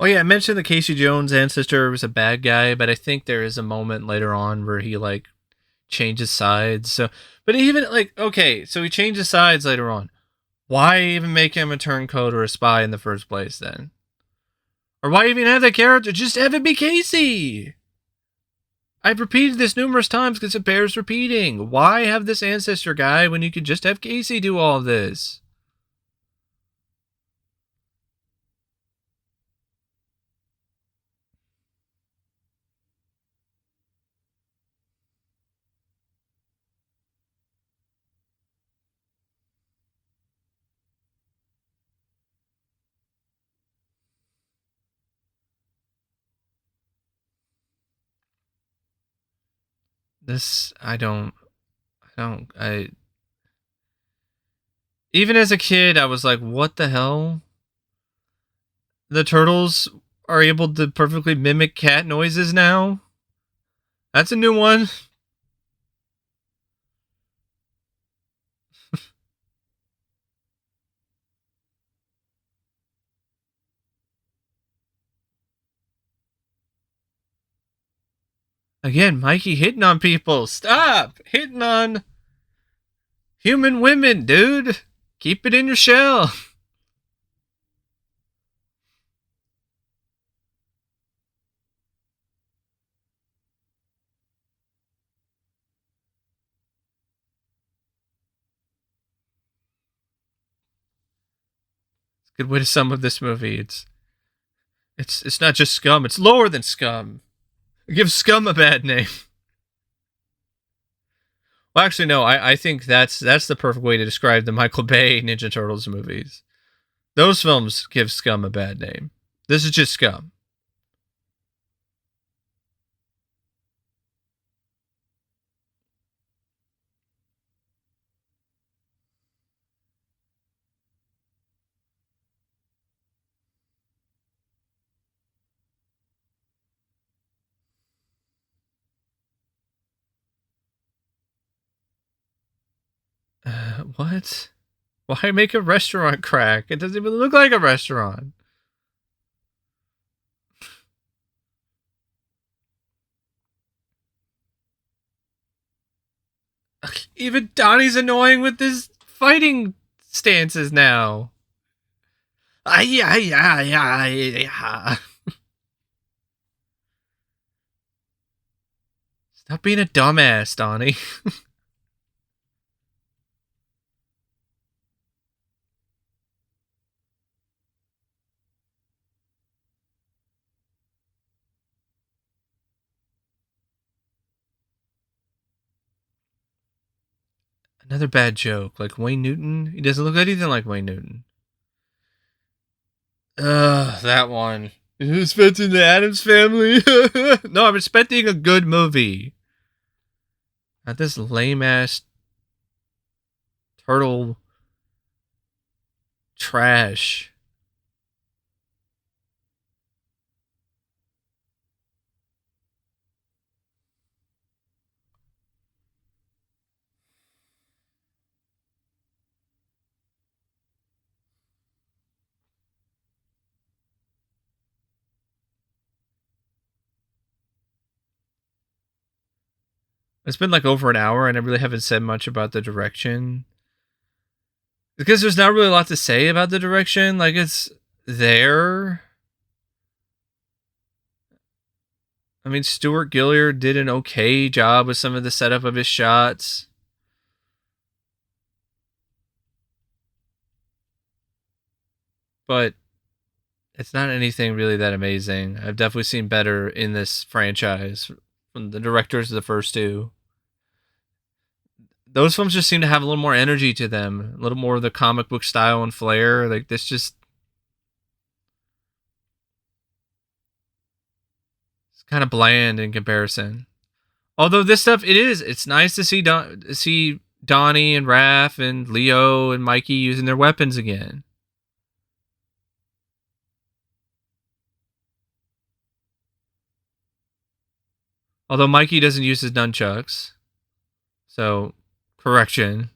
Oh yeah, I mentioned the Casey Jones ancestor was a bad guy, but I think there is a moment later on where he like changes sides. So, but even like okay, so he changes sides later on. Why even make him a turncoat or a spy in the first place then? Or why even have that character? Just have it be Casey. I've repeated this numerous times because it bears repeating. Why have this ancestor guy when you could just have Casey do all of this? This, I even as a kid, I was like, what the hell? The turtles are able to perfectly mimic cat noises now? That's a new one. Again, Mikey hitting on people. Stop hitting on human women, dude. Keep it in your shell. Good way to sum up this movie. It's not just scum. It's lower than scum. It gives scum a bad name. Well, actually, no. I think that's the perfect way to describe the Michael Bay Ninja Turtles movies. Those films give scum a bad name. This is just scum. What? Why make a restaurant crack? It doesn't even look like a restaurant. Even Donnie's annoying with his fighting stances now. Yeah. Stop being a dumbass, Donnie. Another bad joke. Like Wayne Newton? He doesn't look anything like Wayne Newton. That one. You expecting the Addams Family? No, I'm expecting a good movie. Not this lame ass turtle trash. It's been like over an hour and I really haven't said much about the direction. Because there's not really a lot to say about the direction. Like, it's there. I mean, Stuart Gilliard did an okay job with some of the setup of his shots. But it's not anything really that amazing. I've definitely seen better in this franchise from the directors of the first two. Those films just seem to have a little more energy to them, a little more of the comic book style and flair. Like, this just, it's kind of bland in comparison. Although this stuff, it's nice to see Donnie and Raph and Leo and Mikey using their weapons again. Although Mikey doesn't use his nunchucks. So, correction.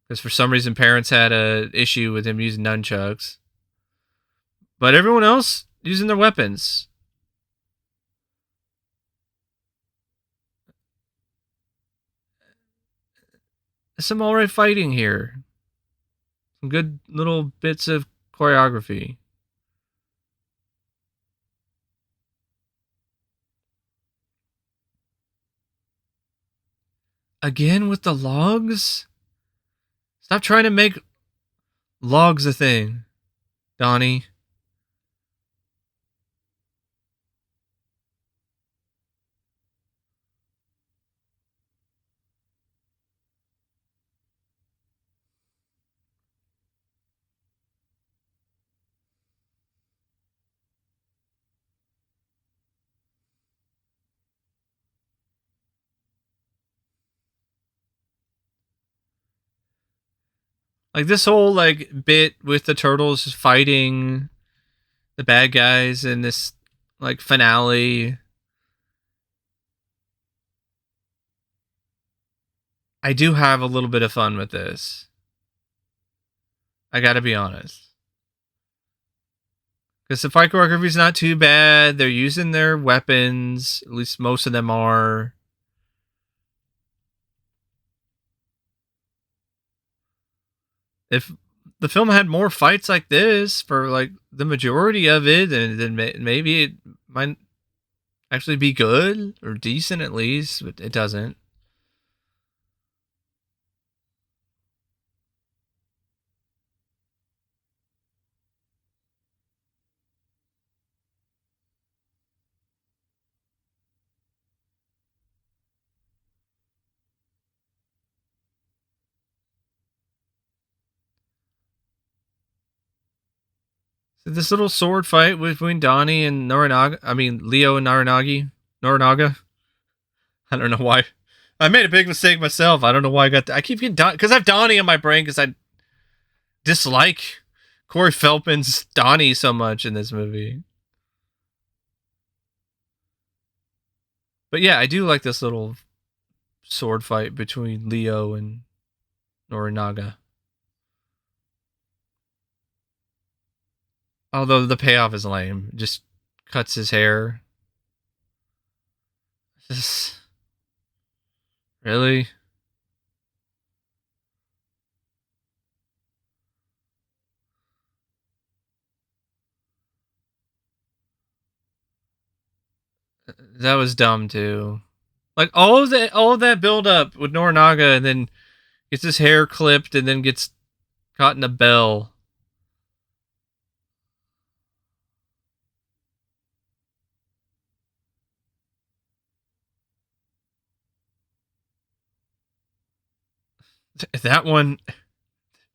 Because for some reason parents had a issue with him using nunchucks. But everyone else using their weapons. There's some alright fighting here. Some good little bits of choreography. Again with the logs? Stop trying to make logs a thing, Donnie. Like, this whole like bit with the turtles fighting the bad guys in this like finale. I do have a little bit of fun with this. I gotta be honest. Because the fight choreography is not too bad. They're using their weapons. At least most of them are. If the film had more fights like this for like the majority of it, then maybe it might actually be good or decent at least, but it doesn't. So this little sword fight between Donnie and Norinaga. I mean, Leo and Norinaga. I don't know why. I made a big mistake myself. I don't know why I got that. I keep getting because I have Donnie in my brain because I dislike Corey Feldman's Donnie so much in this movie. But yeah, I do like this little sword fight between Leo and Norinaga. Although the payoff is lame. Just cuts his hair. Just really? That was dumb too. Like all of that build up with Norinaga and then gets his hair clipped and then gets caught in a bell. That one,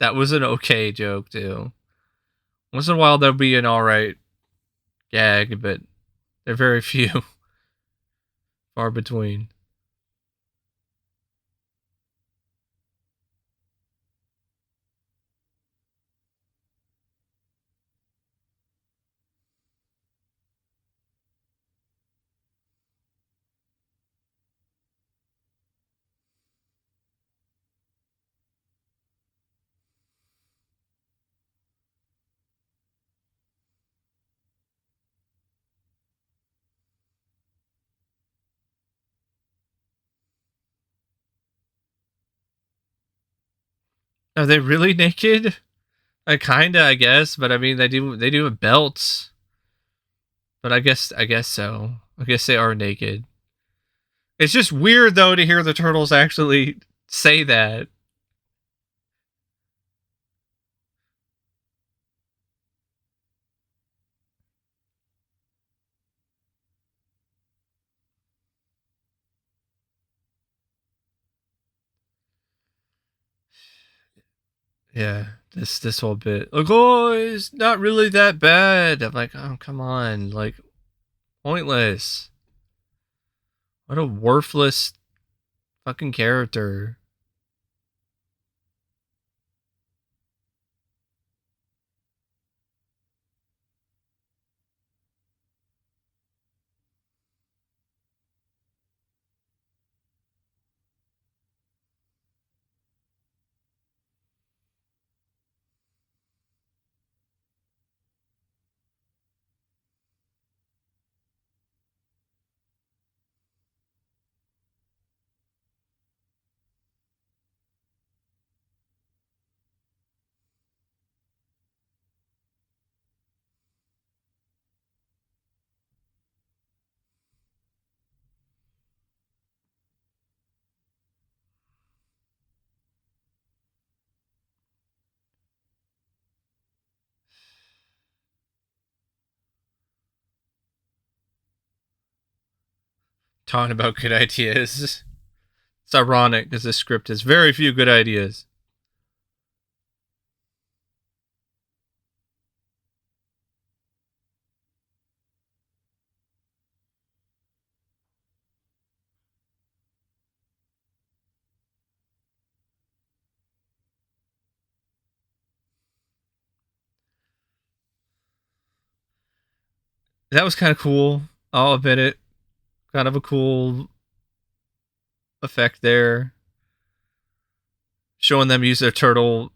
that was an okay joke too. Once in a while there'll be an alright gag, but they're very few, far between. Are they really naked? Kinda, I guess, but I mean they do have belts. But I guess so. I guess they are naked. It's just weird though to hear the turtles actually say that. Yeah, this whole bit. Like, oh, it's not really that bad. I'm like, oh, come on, like, pointless. What a worthless fucking character. Talking about good ideas. It's ironic because this script has very few good ideas. That was kind of cool. I'll admit it. Kind of a cool effect there. Showing them use their turtle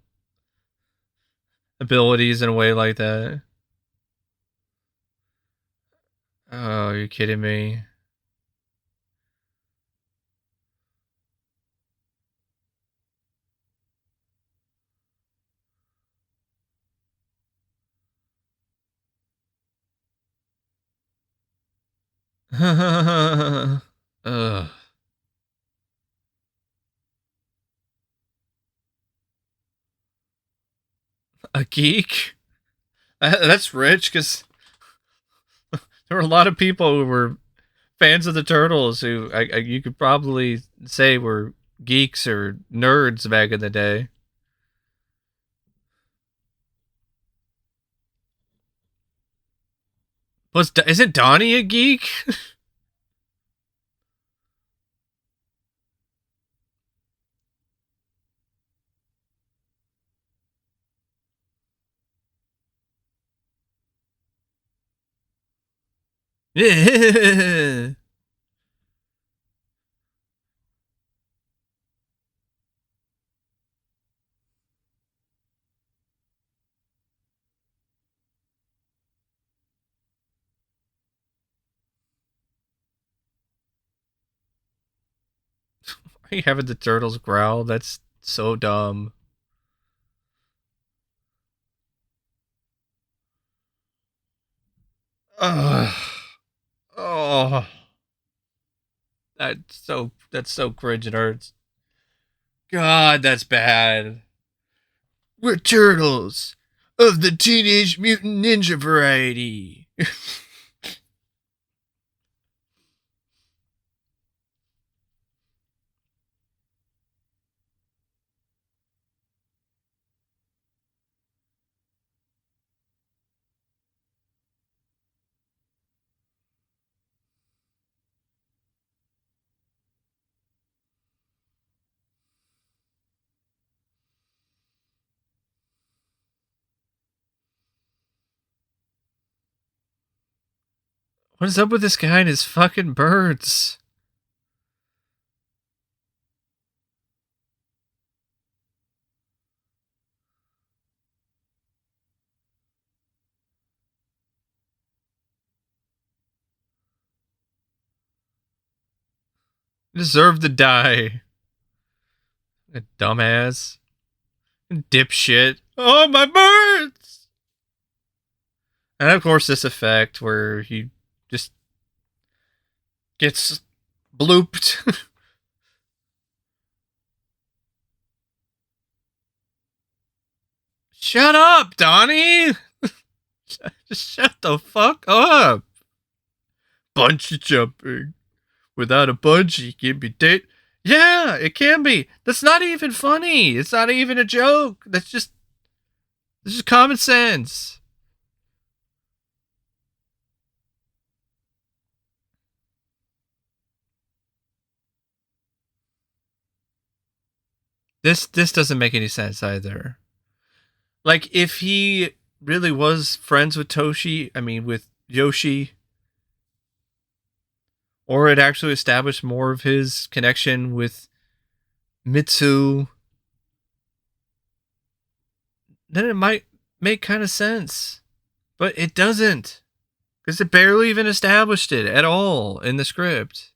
abilities in a way like that. Oh, you're kidding me. Ugh. A geek? That's rich because there were a lot of people who were fans of the Turtles who you could probably say were geeks or nerds back in the day. Plus, isn't Donnie a geek? Yeah. Are you having the turtles growl? That's so dumb. Ugh. Oh, that's so cringe and hurts. God, that's bad. We're turtles of the Teenage Mutant Ninja variety. What is up with this guy and his fucking birds? Deserve to die. A dumbass. Dipshit. Oh, my birds! And of course, this effect where he just gets blooped. Shut up, Donnie! Just shut the fuck up. Bungee jumping. Without a bungee, can be date. Yeah, it can be. That's not even funny. It's not even a joke. That's just common sense. This doesn't make any sense either. Like if he really was friends with Toshi, I mean with Yoshi, or it actually established more of his connection with Mitsu, then it might make kind of sense. But it doesn't. Because it barely even established it at all in the script.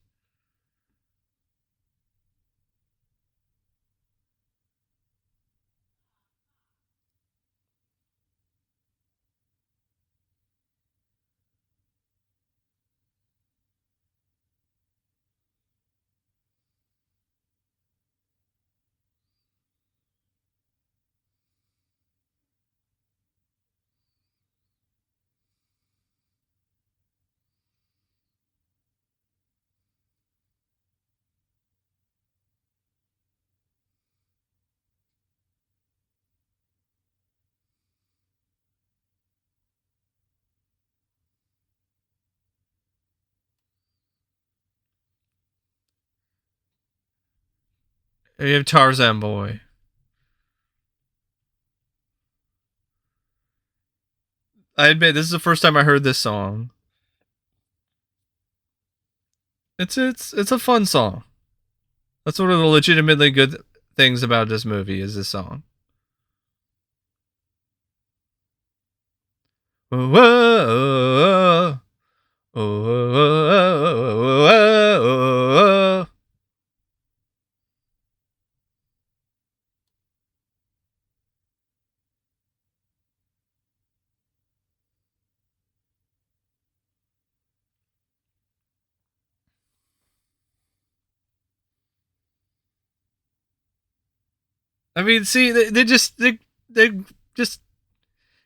You have Tarzan Boy. I admit this is the first time I heard this song. It's a fun song. That's one of the legitimately good things about this movie is this song. Whoa, whoa. I mean, see, they just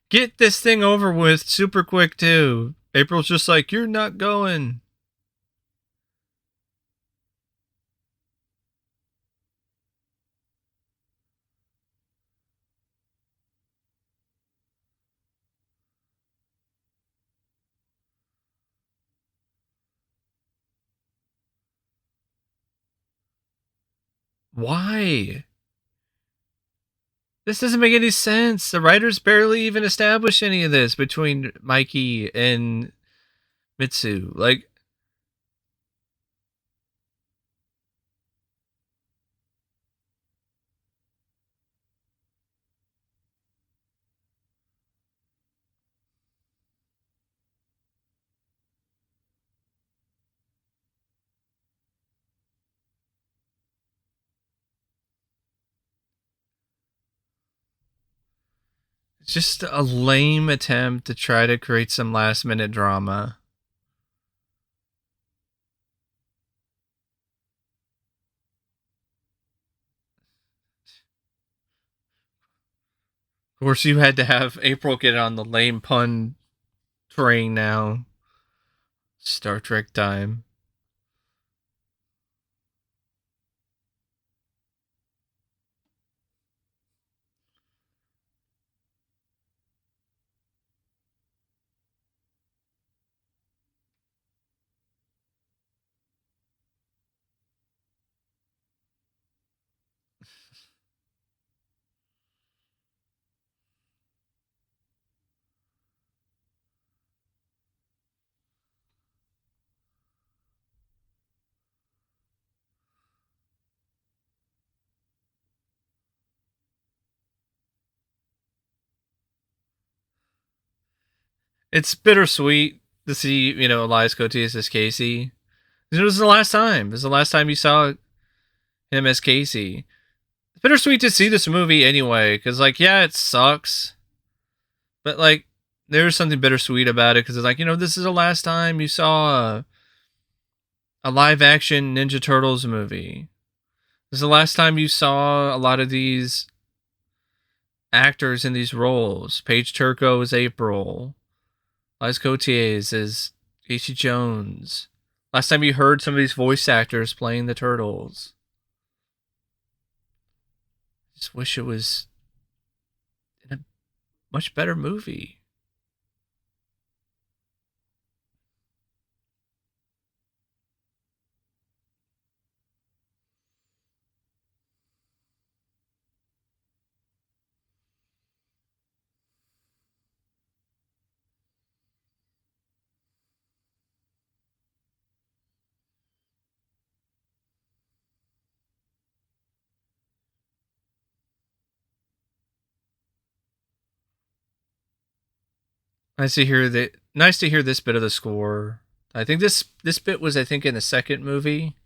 get this thing over with super quick too. April's just like, you're not going. Why? This doesn't make any sense. The writers barely even establish any of this between Mikey and Mitsu. Like, it's just a lame attempt to try to create some last minute drama. Of course, you had to have April get on the lame pun train now. Star Trek time. It's bittersweet to see, Elias Koteas as Casey. It was the last time. It was the last time you saw him as Casey. It's bittersweet to see this movie anyway, because, like, yeah, it sucks. But, like, there's something bittersweet about it, because it's like, this is the last time you saw a live action Ninja Turtles movie. This is the last time you saw a lot of these actors in these roles. Paige Turco as April. Elias Koteas as Casey Jones. Last time you heard some of these voice actors playing the Turtles. I just wish it was in a much better movie. Nice to hear this bit of the score. I think this bit was, I think, in the second movie.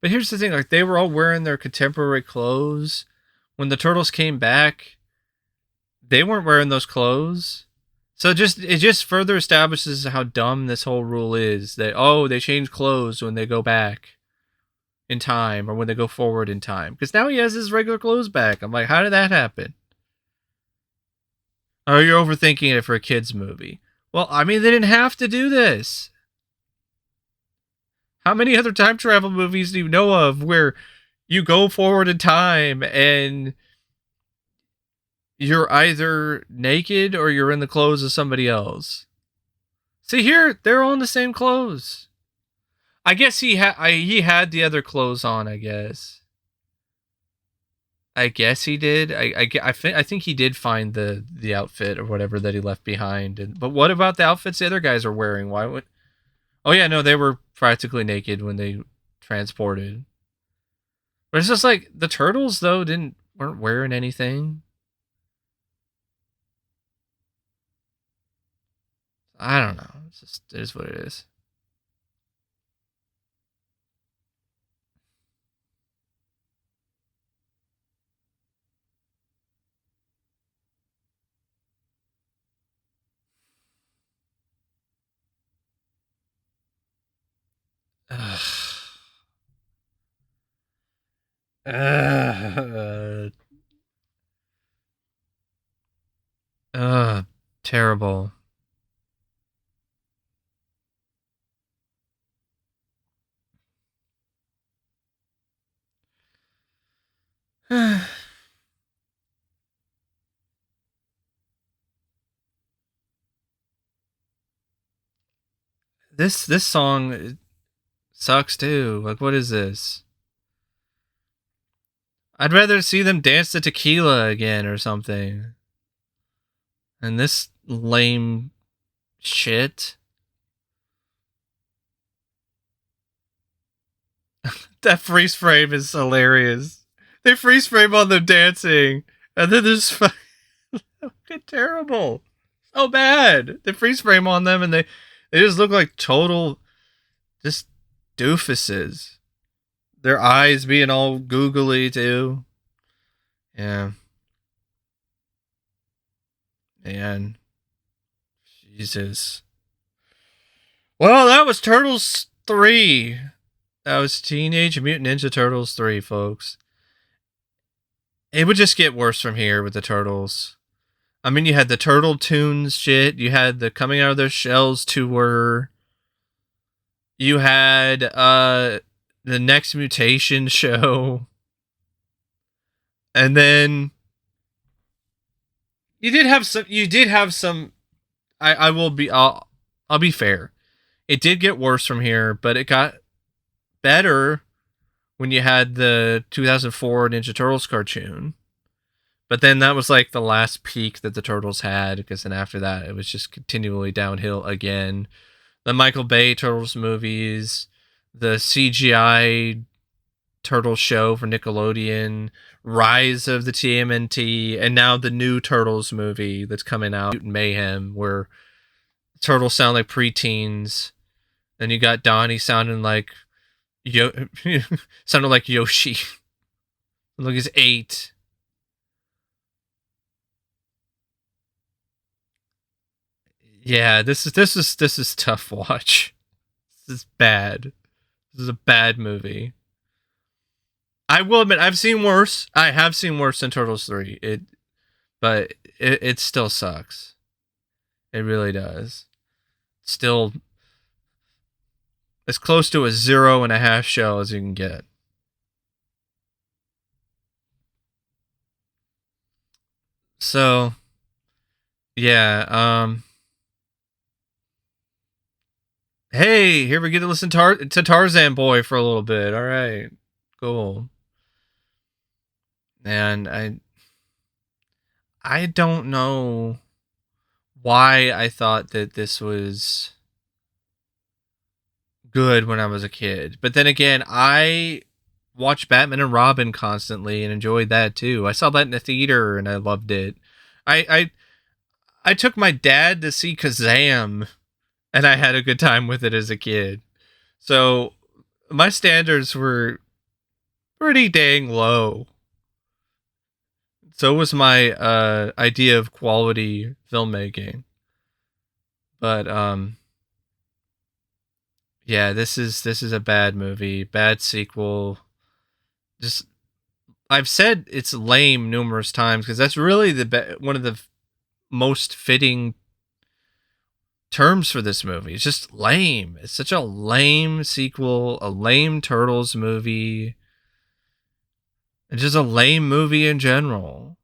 But here's the thing, like, they were all wearing their contemporary clothes. When the Turtles came back, they weren't wearing those clothes. So it just further establishes how dumb this whole rule is, that they change clothes when they go back in time or when they go forward in time. Because now he has his regular clothes back. I'm like, how did that happen? Oh, you're overthinking it for a kids movie. Well, I mean, they didn't have to do this. How many other time travel movies do you know of where you go forward in time and you're either naked or you're in the clothes of somebody else? See, here they're all in the same clothes. I guess he had the other clothes on. I guess he did. I think he did find the outfit or whatever that he left behind. But what about the outfits the other guys are wearing? Why would? Oh yeah, no, they were practically naked when they transported. But it's just like the turtles though weren't wearing anything. I don't know. It is what it is. Ugh. Uh, Terrible. this song sucks too. Like, what is this? I'd rather see them dance to Tequila again or something. And this lame shit. That freeze frame is hilarious. They freeze frame on them dancing, and then there's fucking terrible. So bad. They freeze frame on them, and they just look like total just doofuses. Their eyes being all googly too. Yeah. And Jesus. Well, that was Turtles 3. That was Teenage Mutant Ninja Turtles 3, folks. It would just get worse from here with the Turtles. I mean, you had the Turtle Tunes shit. You had the Coming Out of Their Shells tour. You had the Next Mutation show. And then you did have some I'll be fair. It did get worse from here, but it got better when you had the 2004 Ninja Turtles cartoon. But then that was like the last peak that the Turtles had, because then after that it was just continually downhill again. The Michael Bay Turtles movies, the CGI Turtle show for Nickelodeon, Rise of the TMNT, and now the new Turtles movie that's coming out, Mutant Mayhem, where turtles sound like preteens. Then you got Donnie sounding like sounded like Yoshi. Look, he's 8. Yeah, this is tough watch. This is bad. This is a bad movie. I will admit I've seen worse. I have seen worse than Turtles 3. But it still sucks. It really does. Still as close to a 0.5 shell as you can get. So yeah, hey, here we get to listen to Tarzan Boy for a little bit. All right, cool. And I don't know why I thought that this was good when I was a kid, but then again, I watched Batman and Robin constantly and enjoyed that too. I saw that in the theater and I loved it. I I took my dad to see Kazam and I had a good time with it as a kid. So my standards were pretty dang low. So was my idea of quality filmmaking. But yeah, this is a bad movie, bad sequel. Just I've said it's lame numerous times because that's really one of the most fitting terms for this movie. It's just lame. It's such a lame sequel, a lame Turtles movie. It's just a lame movie in general.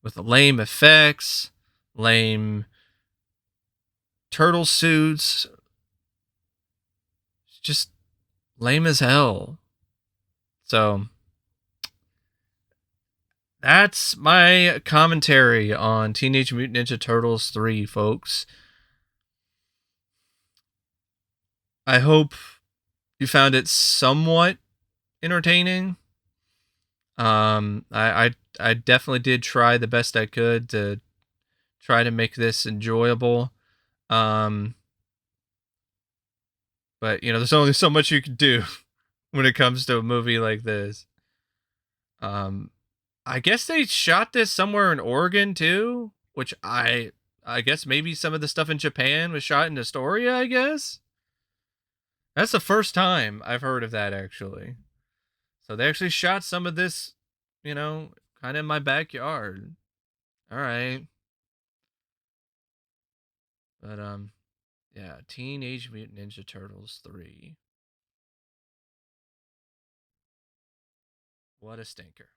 With lame effects, lame turtle suits. It's just lame as hell. So that's my commentary on Teenage Mutant Ninja Turtles 3, folks. I hope you found it somewhat entertaining. I definitely did try the best I could to try to make this enjoyable. Um, but you know, there's only so much you can do when it comes to a movie like this. Um, I guess they shot this somewhere in Oregon too, which I guess maybe some of the stuff in Japan was shot in Astoria, I guess. That's the first time I've heard of that actually. So they actually shot some of this, you know, kind of in my backyard. All right. But yeah, Teenage Mutant Ninja Turtles 3. What a stinker.